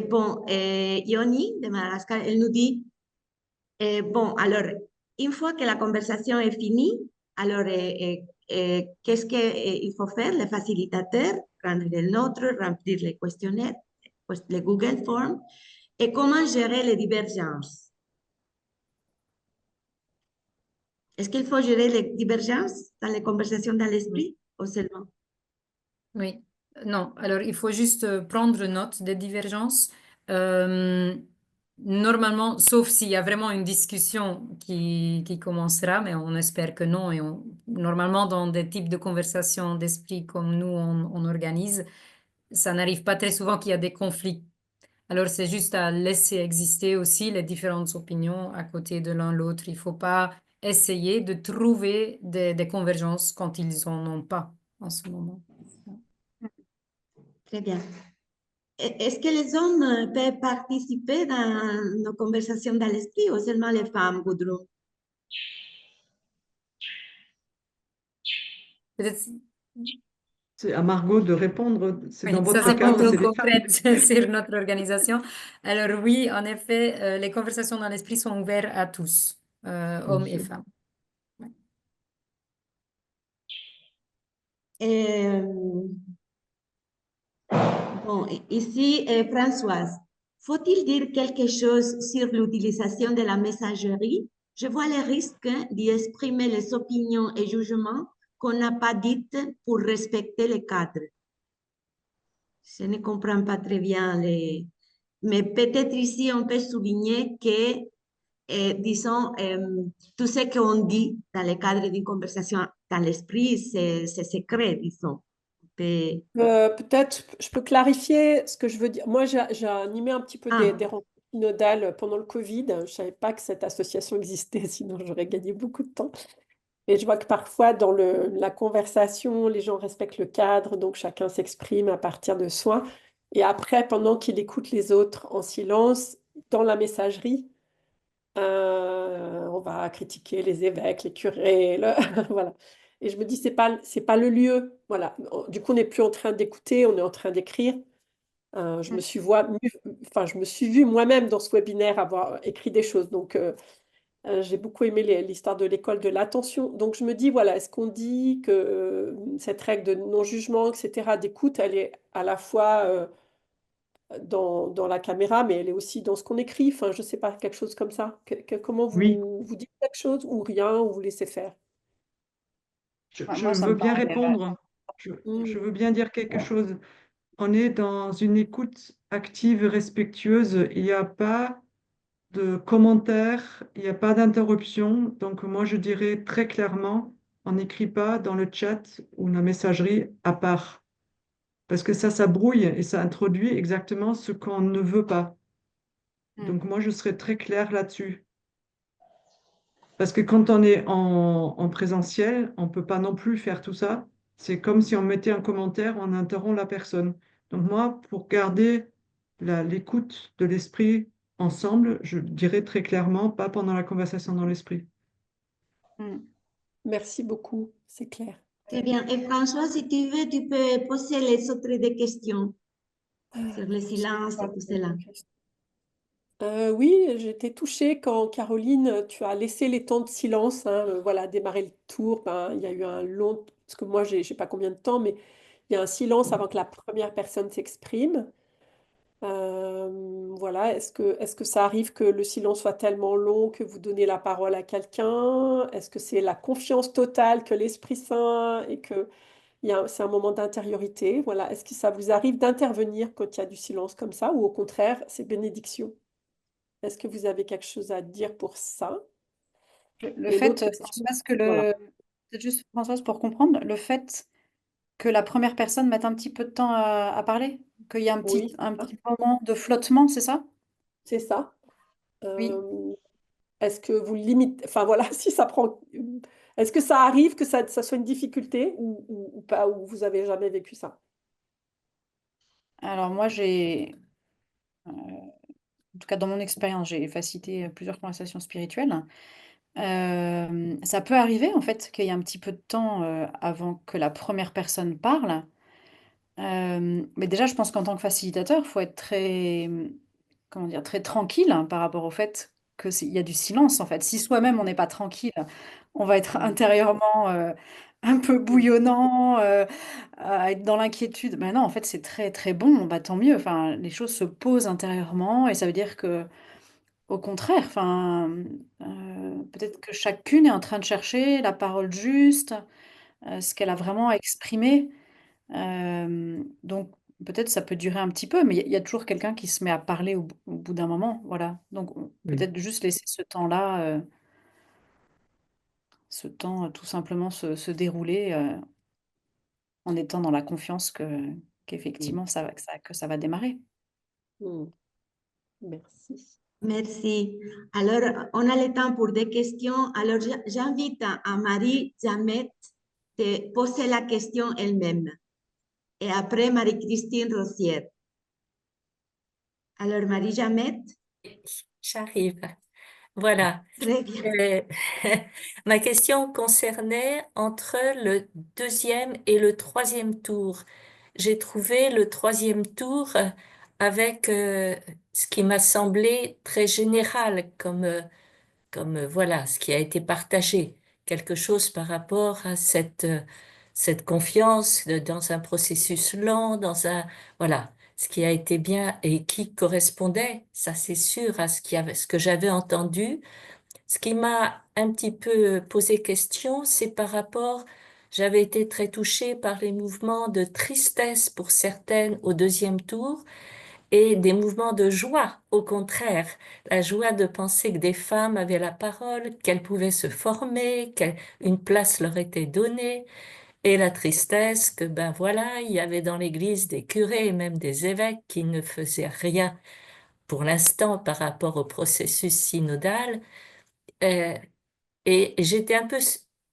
bon, Yoni de Madagascar, elle nous dit, bon, alors, une fois que la conversation est finie, alors, qu'est-ce qu'il faut faire? Le facilitateur, prendre les notes, remplir les questionnaires, les Google Forms, et comment gérer les divergences. Est-ce qu'il faut gérer les divergences dans les conversations dans l'esprit ou seulement? Oui, non. Alors, il faut juste prendre note des divergences. Euh, Normalement, sauf s'il y a vraiment une discussion qui commencera, mais on espère que non. Et normalement, dans des types de conversations d'esprit comme nous, on organise, ça n'arrive pas très souvent qu'il y a des conflits. Alors, c'est juste à laisser exister aussi les différentes opinions à côté de l'un l'autre. Il ne faut pas essayer de trouver des convergences quand ils n'en ont pas en ce moment. Très bien. Est-ce que les hommes peuvent participer dans nos conversations dans l'esprit ou seulement les femmes, Gudrun? Peut-être, C'est à Margot de répondre. C'est dans oui, ça votre c'est pas cas, trop c'est les femmes. concret sur notre organisation. Alors oui, en effet, les conversations dans l'esprit sont ouvertes à tous, Bien hommes et sûr. femmes. Ouais. Bon, ici, Françoise, faut-il dire quelque chose sur l'utilisation de la messagerie? Je vois le risque d'y exprimer les opinions et jugements qu'on n'a pas dites pour respecter le cadre. Je ne comprends pas très bien les... Mais peut-être ici, on peut souligner que, disons, tout ce qu'on dit dans le cadre d'une conversation dans l'esprit, c'est secret, disons. Peut-être, je peux clarifier ce que je veux dire. Moi, j'ai animé un petit peu des Ah, rencontres synodales pendant le Covid. Je ne savais pas que cette association existait, sinon j'aurais gagné beaucoup de temps. Et je vois que parfois, dans la conversation, les gens respectent le cadre, donc chacun s'exprime à partir de soi. Et après, pendant qu'il écoute les autres en silence, dans la messagerie, on va critiquer les évêques, les curés, voilà. Et je me dis, c'est pas le lieu. Voilà. Du coup, on n'est plus en train d'écouter, on est en train d'écrire. Je me suis vue moi-même dans ce webinaire avoir écrit des choses. Donc, j'ai beaucoup aimé l'histoire de l'école de l'attention. Donc, je me dis, voilà, est-ce qu'on dit que cette règle de non-jugement, etc., d'écoute, elle est à la fois dans la caméra, mais elle est aussi dans ce qu'on écrit. Enfin, je sais pas, quelque chose comme ça. Comment Oui, vous dites quelque chose ou rien, ou vous laissez faire? je Moi, ça veux me bien paraît. répondre. Je veux bien dire quelque chose. On est dans une écoute active et respectueuse. Il n'y a pas de commentaires, il n'y a pas d'interruption. Donc moi, je dirais très clairement, on n'écrit pas dans le chat ou la messagerie à part. Parce que ça brouille et ça introduit exactement ce qu'on ne veut pas. Mm. Donc moi, je serais très claire là-dessus. Parce que quand on est en présentiel, on ne peut pas non plus faire tout ça. C'est comme si on mettait un commentaire, on interrompt la personne. Donc moi, pour garder l'écoute de l'esprit ensemble, je dirais très clairement, pas pendant la conversation dans l'esprit. Mm. Merci beaucoup, c'est clair. Très bien. Et François, si tu veux, tu peux poser les autres des questions sur le silence et tout cela. Oui, j'étais touchée quand Caroline, tu as laissé les temps de silence, hein, voilà, démarrer le tour. Ben, il y a eu un long, parce que moi, je sais pas combien de temps, mais il y a un silence avant que la première personne s'exprime. Voilà, est-ce que ça arrive que le silence soit tellement long que vous donnez la parole à quelqu'un? Est-ce que c'est la confiance totale que l'Esprit Saint et que c'est un moment d'intériorité? Voilà, est-ce que ça vous arrive d'intervenir quand il y a du silence comme ça ou au contraire, c'est bénédiction? Est-ce que vous avez quelque chose à dire pour ça? Le Et fait, l'autre question, Françoise, que voilà. peut-être juste Françoise pour comprendre, le fait que la première personne mette un petit peu de temps à parler, qu'il y ait Oui, un petit moment de flottement, c'est ça? c'est ça. Oui. Euh, Est-ce que vous limitez, enfin voilà, si ça prend, est-ce que ça arrive que ça soit une difficulté ou pas, ou vous avez jamais vécu ça? Alors moi, en tout cas dans mon expérience, j'ai facilité plusieurs conversations spirituelles. Ça peut arriver en fait qu'il y ait un petit peu de temps avant que la première personne parle. Mais déjà, je pense qu'en tant que facilitateur, il faut être très, comment dire, très tranquille hein, par rapport au fait il y a du silence en fait. Si soi-même on n'est pas tranquille, on va être Mm. intérieurement un peu Mm. bouillonnant, à être dans l'inquiétude. Mais non, en fait, c'est très très bon. Bah, tant mieux. Enfin, les choses se posent intérieurement et ça veut dire que, au contraire, enfin, peut-être que chacune est en train de chercher la parole juste, ce qu'elle a vraiment à exprimer. Donc peut-être ça peut durer un petit peu, mais il y a toujours quelqu'un qui se met à parler au bout d'un moment, voilà. Donc Oui. peut-être juste laisser ce temps-là, ce temps tout simplement se dérouler en étant dans la confiance Mm. qu'effectivement que ça va démarrer. Mm. Merci. Merci. Alors, on a le temps pour des questions. Alors, j'invite à Marie Jamet de poser la question elle-même. Et après, Marie-Christine Rossier. Alors, Marie Jamet, J'arrive. Voilà. très bien. Euh, Ma question concernait entre le deuxième et le troisième tour. J'ai trouvé le troisième tour avec ce qui m'a semblé très général comme voilà ce qui a été partagé, quelque chose par rapport à cette confiance dans un processus lent, dans un voilà ce qui a été bien et qui correspondait, ça c'est sûr, à ce que j'avais entendu. Ce qui m'a un petit peu posé question, c'est par rapport, j'avais été très touchée par les mouvements de tristesse pour certaines au deuxième tour et des mouvements de joie, au contraire, la joie de penser que des femmes avaient la parole, qu'elles pouvaient se former, qu'une place leur était donnée, et la tristesse que, ben voilà, il y avait dans l'Église des curés et même des évêques qui ne faisaient rien pour l'instant par rapport au processus synodal. Euh, et j'étais un peu,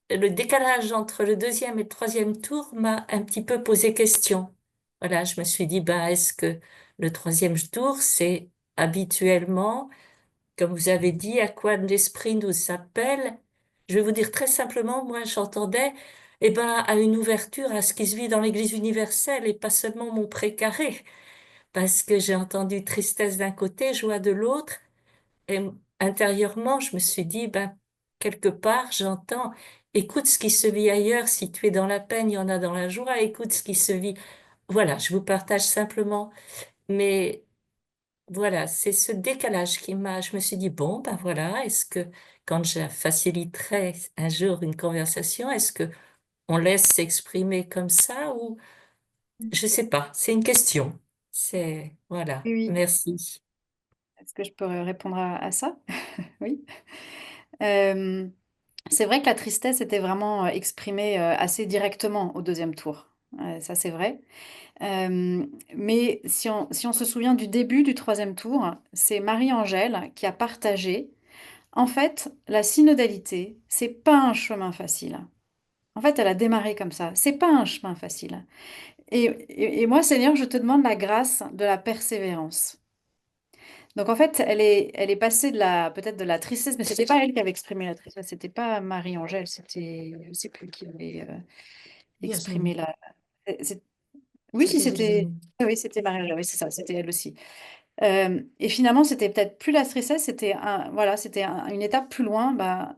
le décalage entre le deuxième et le troisième tour m'a un petit peu posé question. Voilà, je me suis dit, bah, est-ce que le troisième tour, c'est habituellement, comme vous avez dit, à quoi l'esprit nous appelle? Je vais vous dire très simplement, moi, j'entendais, eh ben, à une ouverture à ce qui se vit dans l'Église universelle et pas seulement mon précaré, parce que j'ai entendu tristesse d'un côté, joie de l'autre. Et intérieurement, je me suis dit, ben, quelque part, j'entends, écoute ce qui se vit ailleurs, si tu es dans la peine, il y en a dans la joie, écoute ce qui se vit. Voilà, je vous partage simplement. Mais voilà, c'est ce décalage je me suis dit, bon, ben voilà, est-ce que quand je faciliterai un jour une conversation, est-ce que on laisse s'exprimer comme ça ou je sais pas, c'est une question. Voilà, Oui, oui. merci. Est-ce que je peux répondre à ça? Oui. Euh, c'est vrai que la tristesse était vraiment exprimée assez directement au deuxième tour. Ça, c'est vrai. Mais si on se souvient du début du troisième tour, c'est Marie-Angèle qui a partagé. En fait, la synodalité, c'est pas un chemin facile. En fait, elle a démarré comme ça. C'est pas un chemin facile. Et moi, Seigneur, je te demande la grâce de la persévérance. Donc en fait, elle est passée peut-être de la tristesse, mais c'était pas elle qui avait exprimé la tristesse, c'était pas Marie-Angèle, c'était, je sais plus qui avait exprimé Virginie. la. c'est- Oui, si C'était c'était, Virginie. oui, c'était Marie-Angèle, oui, c'est ça, c'était elle aussi. Et finalement, c'était peut-être plus la tristesse, c'était voilà, c'était une étape plus loin, bah,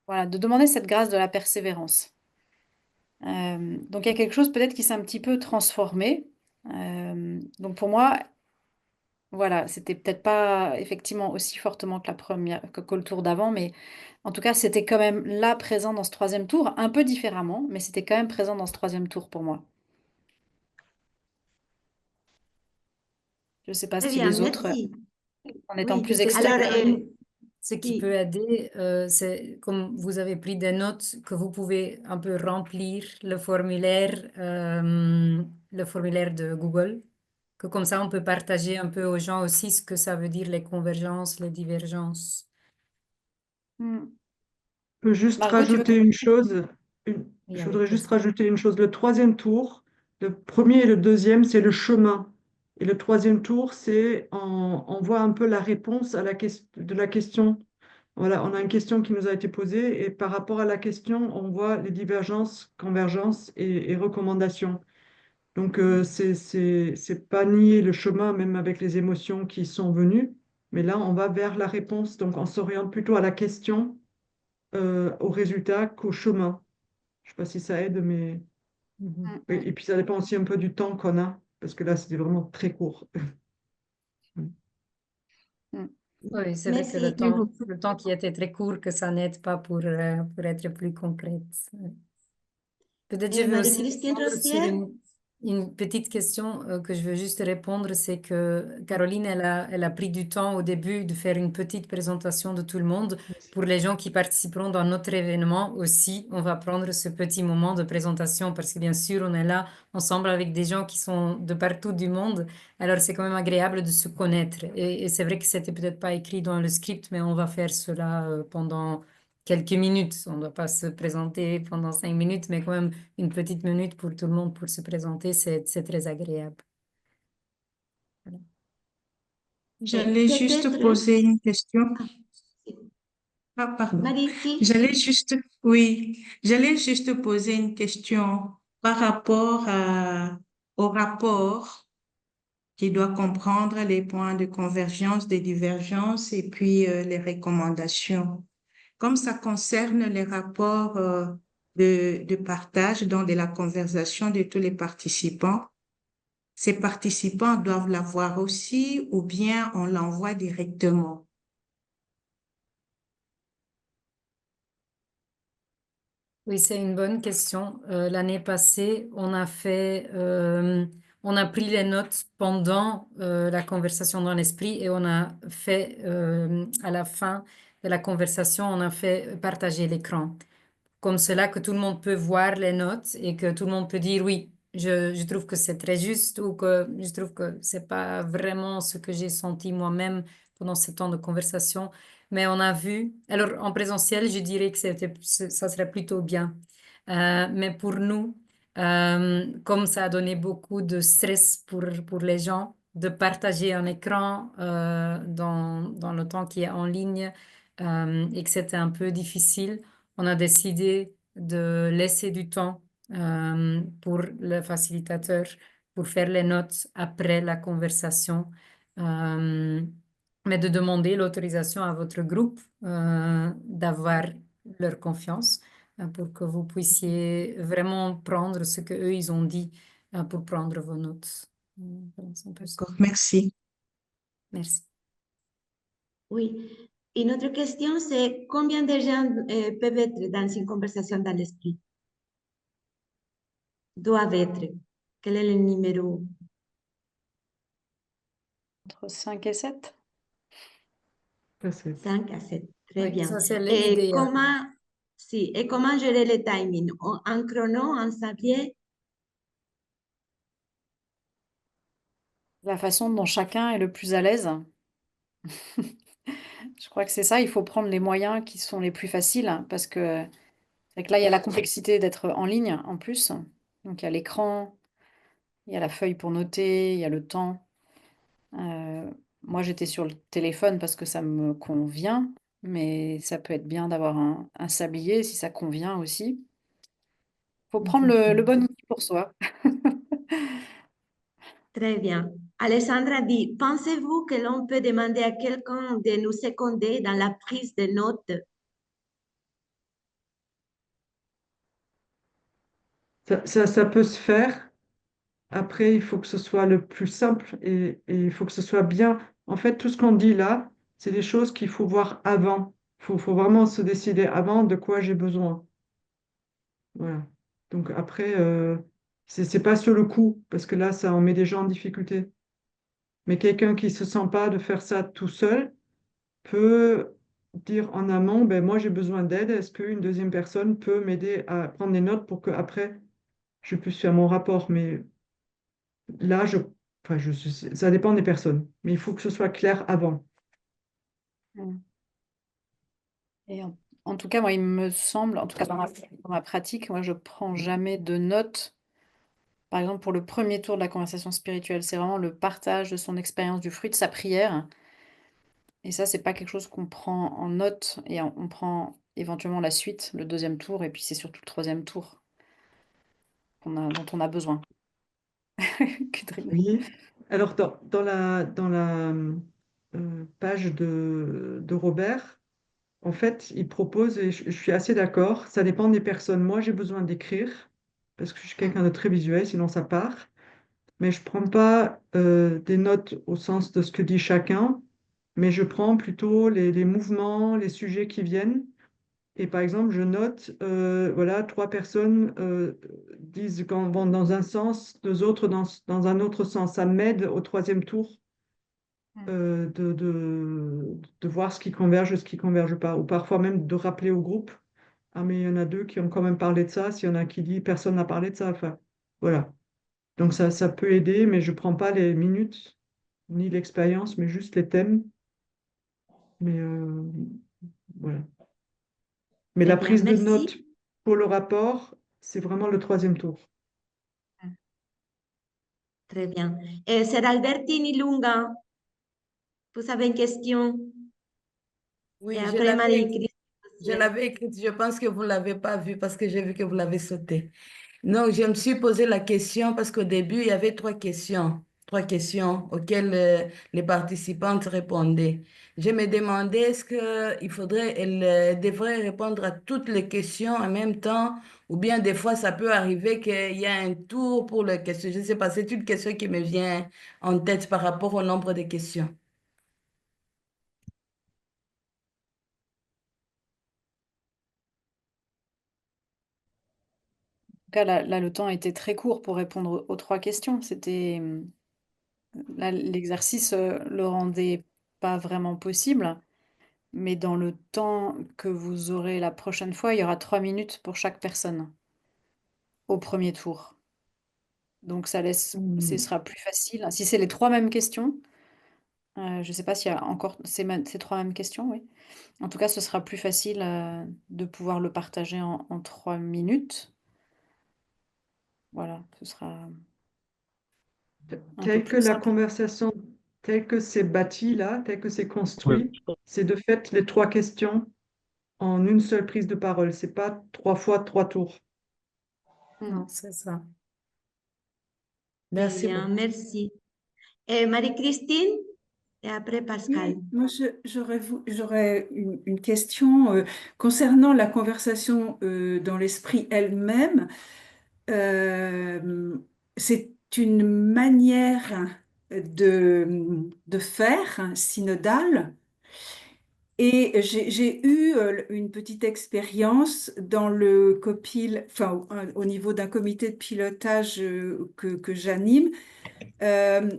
voilà, de demander cette grâce de la persévérance. Donc il y a quelque chose peut-être qui s'est un petit peu transformé. Donc pour moi, voilà, c'était peut-être pas effectivement aussi fortement que la première, que le tour d'avant, mais en tout cas, c'était quand même là présent dans ce troisième tour, un peu différemment, mais c'était quand même présent dans ce troisième tour pour moi. Je ne sais pas Très si bien, les autres, merci. en étant Oui, plus Peut-être, alors, extérieurs. Caroline, ce qui oui. peut aider, c'est comme vous avez pris des notes, que vous pouvez un peu remplir le formulaire de Google, que comme ça on peut partager un peu aux gens aussi ce que ça veut dire les convergences, les divergences. Hmm. Je peux juste Margot, tu veux rajouter une chose. Oui, Je avec voudrais juste plaisir. rajouter une chose. Le troisième tour, le premier et le deuxième, c'est le chemin. Et le troisième tour, on voit un peu la réponse de la question. Voilà, on a une question qui nous a été posée et par rapport à la question, on voit les divergences, convergences et recommandations. Donc, c'est pas nier le chemin, même avec les émotions qui sont venues, mais là, on va vers la réponse. Donc, on s'oriente plutôt à la question, au résultat qu'au chemin. Je sais pas si ça aide, mais... Mhm. Hmm, Oui, hmm, et puis, ça dépend aussi un peu du temps qu'on a, parce que là, c'était vraiment très court. hmm. Oui, c'est vrai que Merci. le temps qui était très court, que ça n'aide pas pour être plus concrète. Peut-être je veux aussi Marie-Christine répondre sur Rossière? une petite question que je veux juste répondre, c'est que Caroline, elle a pris du temps au début de faire une petite présentation de tout le monde. Pour les gens qui participeront dans notre événement aussi, on va prendre ce petit moment de présentation parce que bien sûr, on est là ensemble avec des gens qui sont de partout du monde. Alors, c'est quand même agréable de se connaître. Et c'est vrai que c'était peut-être pas écrit dans le script, mais on va faire cela pendant quelques minutes. On ne doit pas se présenter pendant 5 minutes, mais quand même une petite minute pour tout le monde pour se présenter, c'est très agréable. Voilà. J'allais juste Peut-être, poser une question. ah, Ah, pardon. Marie-Christine, J'allais juste poser une question par rapport au rapport qui doit comprendre les points de convergence, des divergences et puis les recommandations. Comme ça concerne les rapports de partage, donc de la conversation de tous les participants, ces participants doivent l'avoir aussi ou bien on l'envoie directement. Oui, c'est une bonne question. L'année passée, on a pris les notes pendant la conversation dans l'esprit et on a fait, à la fin de la conversation, on a fait partager l'écran. Comme cela que tout le monde peut voir les notes et que tout le monde peut dire oui, je trouve que c'est très juste ou que je trouve que c'est pas vraiment ce que j'ai senti moi-même pendant ce temps de conversation. Mais on a vu, alors en présentiel, je dirais que ça serait plutôt bien. Mais pour nous, comme ça a donné beaucoup de stress pour les gens, de partager un écran dans le temps qui est en ligne et que c'était un peu difficile, on a décidé de laisser du temps pour le facilitateur pour faire les notes après la conversation, euh, mais de demander l'autorisation à votre groupe d'avoir leur confiance pour que vous puissiez vraiment prendre ce que eux ils ont dit pour prendre vos notes. Voilà, c'est un peu ça. D'accord, merci. Merci. Oui. Une autre question, c'est combien de gens peuvent être dans une conversation dans l'esprit? Doivent être. Quel est le numéro? Entre 5 et 7. Ça, c'est- 5 à 7. Très Oui, bien. ça c'est Et l'idéal. comment gérer le timing? En chrono, en sablier? La façon dont chacun est le plus à l'aise. Je crois que c'est ça, il faut prendre les moyens qui sont les plus faciles, hein, parce que c'est que là, il y a la complexité d'être en ligne en plus. Donc, il y a l'écran, il y a la feuille pour noter, il y a le temps. Moi, j'étais sur le téléphone parce que ça me convient, mais ça peut être bien d'avoir un sablier si ça convient aussi. Il faut prendre le bon outil pour soi. Très bien. Alessandra dit, pensez-vous que l'on peut demander à quelqu'un de nous seconder dans la prise de notes? Ça peut se faire. Après, il faut que ce soit le plus simple et il faut que ce soit bien. En fait, tout ce qu'on dit là, c'est des choses qu'il faut voir avant. Faut vraiment se décider avant de quoi j'ai besoin. Voilà. Donc après, c'est pas sur le coup, parce que là, ça en met des gens en difficulté. Mais quelqu'un qui se sent pas de faire ça tout seul peut dire en amont, ben moi j'ai besoin d'aide. Est-ce qu'une deuxième personne peut m'aider à prendre des notes pour que après je puisse faire mon rapport? Mais là, enfin, ça dépend des personnes. Mais il faut que ce soit clair avant. Mm. Et en tout cas, moi, il me semble, en tout cas dans ma pratique, moi, je prends jamais de notes. Par exemple, pour le premier tour de la conversation spirituelle, c'est vraiment le partage de son expérience du fruit de sa prière. Et ça, c'est pas quelque chose qu'on prend en note et on prend éventuellement la suite, le deuxième tour, et puis c'est surtout le troisième tour dont on a besoin. Kudrine. Oui. Alors, dans la page de Robert, en fait, il propose, et je suis assez d'accord, ça dépend des personnes. Moi, j'ai besoin d'écrire, parce que je suis quelqu'un de très visuel, sinon ça part. Mais je prends pas des notes au sens de ce que dit chacun, mais je prends plutôt les mouvements, les sujets qui viennent. Et par exemple, je note, voilà, trois personnes disent qu'on vont dans un sens, deux autres dans un autre sens. Ça m'aide au troisième tour de voir ce qui converge et ce qui converge pas. Ou parfois même de rappeler au groupe, ah mais il y en a deux qui ont quand même parlé de ça, s'il y en a qui dit personne n'a parlé de ça. Enfin, voilà. Donc ça peut aider, mais je prends pas les minutes ni l'expérience, mais juste les thèmes. Mais voilà. Mais Très la bien, prise de merci. notes pour le rapport, c'est vraiment le troisième tour. Très bien. Sir Albertini Lunga, vous avez une question? Et Oui, après Marie-Christine. je l'avais écrite. Je pense que vous ne l'avez pas vu parce que j'ai vu que vous l'avez sauté. Non, je me suis posé la question parce qu'au début, il y avait trois questions auxquelles les participantes répondaient. Je me demandais est-ce elle devrait répondre à toutes les questions en même temps ou bien des fois ça peut arriver qu'il y a un tour pour les questions. Je ne sais pas, c'est une question qui me vient en tête par rapport au nombre de questions. En tout cas, là, le temps était très court pour répondre aux trois questions. Là, l'exercice le rendait pas vraiment possible, mais dans le temps que vous aurez la prochaine fois, il y aura 3 minutes pour chaque personne au premier tour. Donc ce sera plus facile. Si c'est les trois mêmes questions, je ne sais pas s'il y a encore ces trois mêmes questions, oui. En tout cas, ce sera plus facile de pouvoir le partager en 3 minutes. Voilà, ce sera un peu Telle que plus la simple. conversation, telle que c'est bâti là, tel que c'est construit, c'est de fait les trois questions en une seule prise de parole. C'est pas trois fois trois tours. Non, c'est ça. Très Merci bien, beaucoup. merci. Et Marie-Christine, et après Pascal. Oui, moi j'aurais une question concernant la conversation dans l'esprit elle-même. C'est une manière de faire synodale. Et j'ai eu une petite expérience dans au niveau d'un comité de pilotage que j'anime. Euh,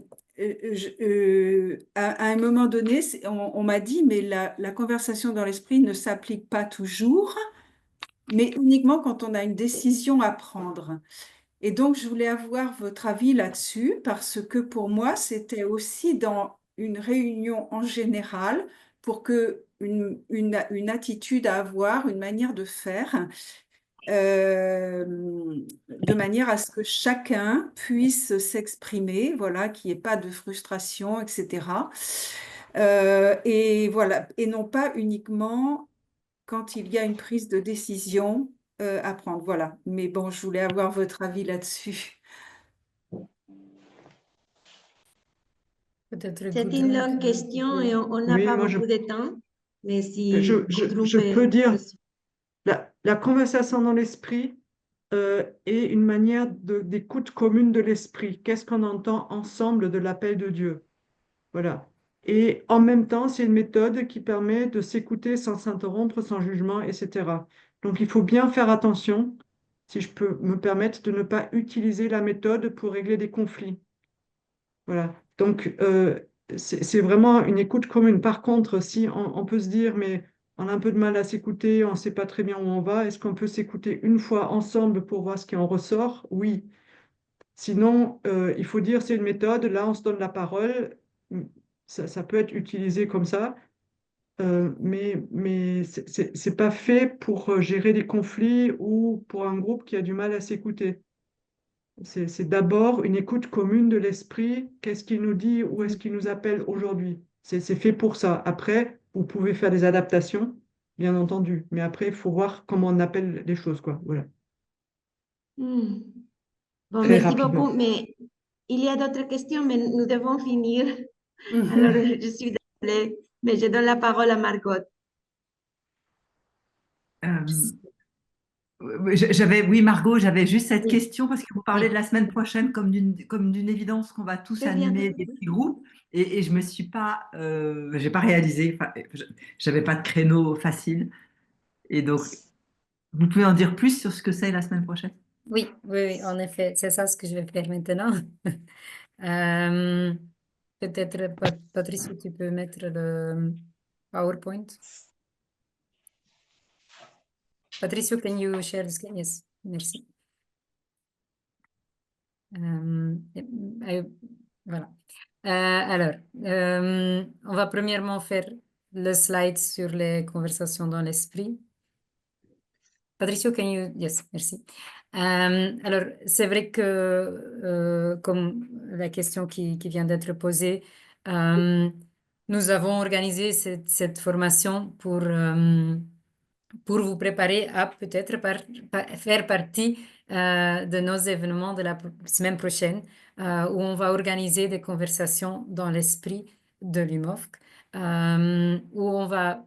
à un moment donné, on m'a dit, mais la conversation dans l'esprit ne s'applique pas toujours, mais uniquement quand on a une décision à prendre. Et donc, je voulais avoir votre avis là-dessus, parce que pour moi, c'était aussi dans une réunion en général, pour que une attitude à avoir, une manière de faire, de manière à ce que chacun puisse s'exprimer, voilà, qu'il n'y ait pas de frustration, etc. Et voilà, et non pas uniquement quand il y a une prise de décision à prendre. Voilà. Mais bon, je voulais avoir votre avis là-dessus. Peut-être C'est Gudrun une longue peut- question et on n'a Oui, pas moi, beaucoup de temps. Mais si Gudrun je peux dire, peut- la conversation dans l'esprit est une manière d'écoute commune de l'esprit. Qu'est-ce qu'on entend ensemble de l'appel de Dieu? Voilà. Et en même temps, c'est une méthode qui permet de s'écouter sans s'interrompre, sans jugement, etc. Donc, il faut bien faire attention, si je peux me permettre, de ne pas utiliser la méthode pour régler des conflits. Voilà. Donc, c'est vraiment une écoute commune. Par contre, si on peut se dire, mais on a un peu de mal à s'écouter, on ne sait pas très bien où on va, est-ce qu'on peut s'écouter une fois ensemble pour voir ce qui en ressort? Oui. Sinon, il faut dire, c'est une méthode, là, on se donne la parole. Ça peut être utilisé comme ça, mais c'est pas fait pour gérer des conflits ou pour un groupe qui a du mal à s'écouter. C'est d'abord une écoute commune de l'esprit. Qu'est-ce qu'il nous dit? Où est-ce qu'il nous appelle aujourd'hui? C'est fait pour ça. Après, vous pouvez faire des adaptations, bien entendu. Mais après, il faut voir comment on appelle les choses, quoi. Voilà. Hmm. Bon, Très merci beaucoup. rapidement. Mais il y a d'autres questions, mais nous devons finir. Alors, je suis désolée, mais je donne la parole à Margot. Euh, oui, Margot, j'avais juste cette Oui, question parce que vous parlez de oui, la semaine prochaine comme d'une évidence qu'on va tous très bien. animer des petits groupes et je me suis pas, j'ai pas réalisé, enfin, j'avais pas de créneau facile et donc vous pouvez en dire plus sur ce que c'est la semaine prochaine? Oui, oui, oui, en effet, c'est ça ce que je vais faire maintenant. Euh, peut-être, Patrice, tu peux mettre le PowerPoint. Patricio, can you share the screen? Yes, merci. Voilà. Alors, on va premièrement faire le slide sur les conversations dans l'esprit. Patricio, can you... Yes, merci. Alors, c'est vrai que, comme la question qui vient d'être posée, nous avons organisé cette formation pour vous préparer à peut-être faire partie de nos événements de la semaine prochaine, où on va organiser des conversations dans l'esprit de l'UMOFC, où on va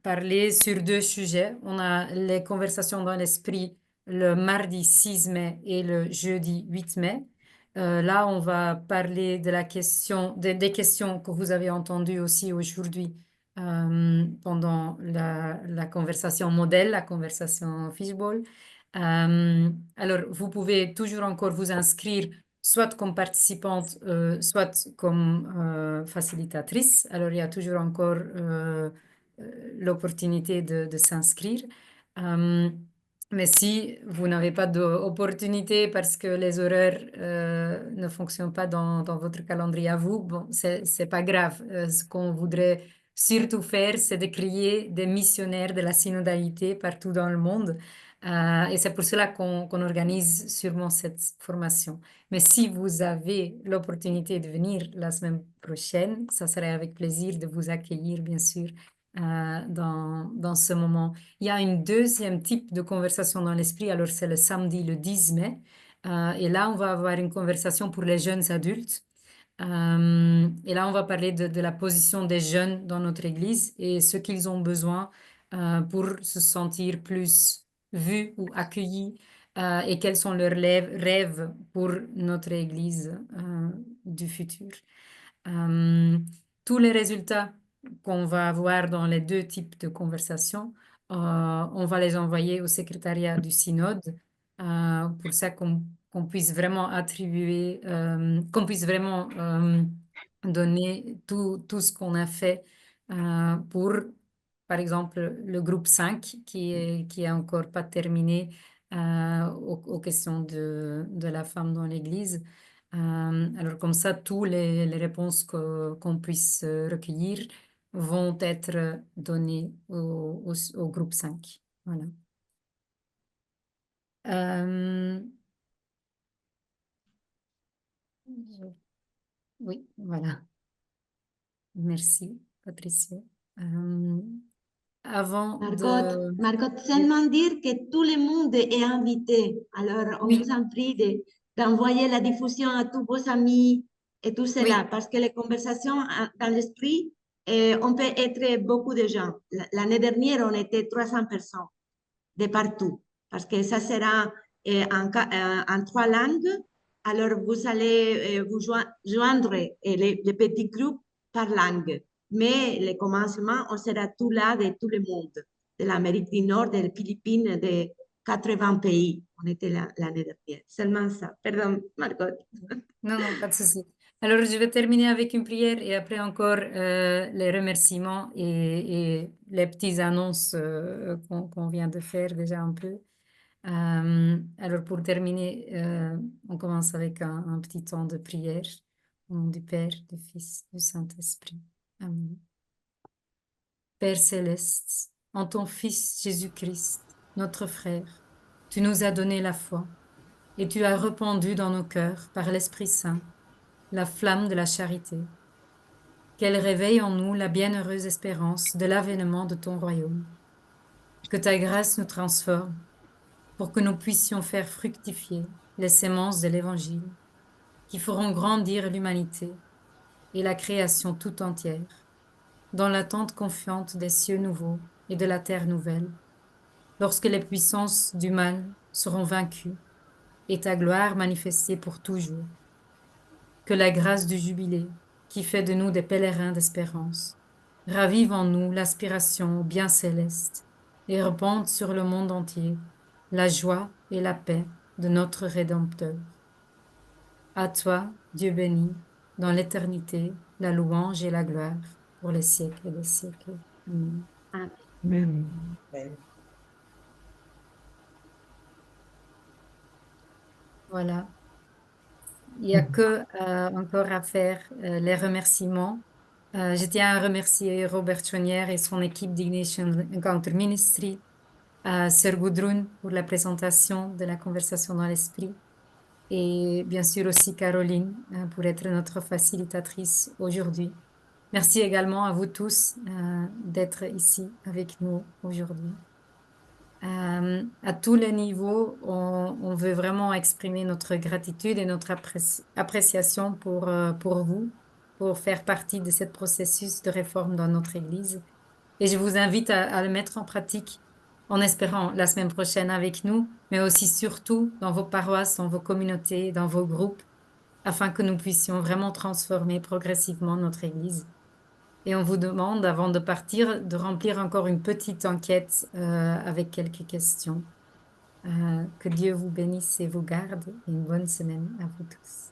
parler sur deux sujets. On a les conversations dans l'esprit le mardi 6 mai et le jeudi 8 mai. Là, on va parler de la question, des questions que vous avez entendues aussi aujourd'hui pendant la conversation modèle, la conversation fishbowl. Alors, vous pouvez toujours encore vous inscrire soit comme participante, soit comme facilitatrice. Alors, il y a toujours encore l'opportunité de s'inscrire. Euh, mais si vous n'avez pas d'opportunité parce que les horaires ne fonctionnent pas dans votre calendrier à vous, bon, c'est pas grave. Ce qu'on voudrait surtout faire, c'est de créer des missionnaires de la synodalité partout dans le monde. Et c'est pour cela qu'on organise sûrement cette formation. Mais si vous avez l'opportunité de venir la semaine prochaine, ça serait avec plaisir de vous accueillir, bien sûr, dans ce moment. Il y a une deuxième type de conversation dans l'esprit, alors c'est le samedi, le 10 mai. Et là, on va avoir une conversation pour les jeunes adultes. Et là, on va parler de la position des jeunes dans notre Église et ce qu'ils ont besoin pour se sentir plus vus ou accueillis et quels sont leurs rêves pour notre Église du futur. Tous les résultats qu'on va avoir dans les deux types de conversations, on va les envoyer au secrétariat du synode pour ça qu'on puisse vraiment attribuer, qu'on puisse vraiment donner tout ce qu'on a fait pour, par exemple, le groupe 5 qui est encore pas terminé aux questions de la femme dans l'Église. Alors comme ça, toutes les réponses qu'on puisse recueillir vont être données au groupe 5. Voilà. Oui, voilà. Merci, Patricia. Avant de... Margot, seulement dire que tout le monde est invité. Alors, on Oui, vous en prie d'envoyer la diffusion à tous vos amis et tout cela, oui, parce que les conversations dans l'esprit, on peut être beaucoup de gens. L'année dernière, on était 300 personnes de partout, parce que ça sera en 3 langues. Alors, vous allez vous joindre les petits groupes par langue. Mais le commencement, on sera tout là de tout le monde, de l'Amérique du Nord, des Philippines, de 80 pays. On était là l'année dernière. Seulement ça. Pardon, Margot. non, pas de souci. Alors, je vais terminer avec une prière et après encore les remerciements et les petites annonces qu'on vient de faire déjà un peu. Alors, pour terminer, on commence avec un petit temps de prière au nom du Père, du Fils, du Saint-Esprit. Amen. Père céleste, en ton Fils Jésus-Christ, notre frère, tu nous as donné la foi et tu as répandu dans nos cœurs, par l'Esprit Saint, la flamme de la charité. Qu'elle réveille en nous la bienheureuse espérance de l'avènement de ton royaume. Que ta grâce nous transforme pour que nous puissions faire fructifier les semences de l'Évangile qui feront grandir l'humanité et la création tout entière, dans l'attente confiante des cieux nouveaux et de la terre nouvelle, lorsque les puissances du mal seront vaincues et ta gloire manifestée pour toujours. Que la grâce du jubilé, qui fait de nous des pèlerins d'espérance, ravive en nous l'aspiration au bien céleste et répande sur le monde entier la joie et la paix de notre Rédempteur. À toi, Dieu béni, dans l'éternité, la louange et la gloire pour les siècles des siècles. Amen. Amen. Voilà. Il n'y a que encore à faire les remerciements. Je tiens à remercier Robert Chonière et son équipe d'Ignition Encounter Ministry, Sœur Gudrun pour la présentation de la conversation dans l'esprit et bien sûr aussi Caroline pour être notre facilitatrice aujourd'hui. Merci également à vous tous d'être ici avec nous aujourd'hui. À tous les niveaux, on veut vraiment exprimer notre gratitude et notre appréciation pour vous, pour faire partie de ce processus de réforme dans notre Église. Et je vous invite à le mettre en pratique en espérant la semaine prochaine avec nous, mais aussi surtout dans vos paroisses, dans vos communautés, dans vos groupes, afin que nous puissions vraiment transformer progressivement notre Église. Et on vous demande, avant de partir, de remplir encore une petite enquête avec quelques questions. Que Dieu vous bénisse et vous garde. Et une bonne semaine à vous tous.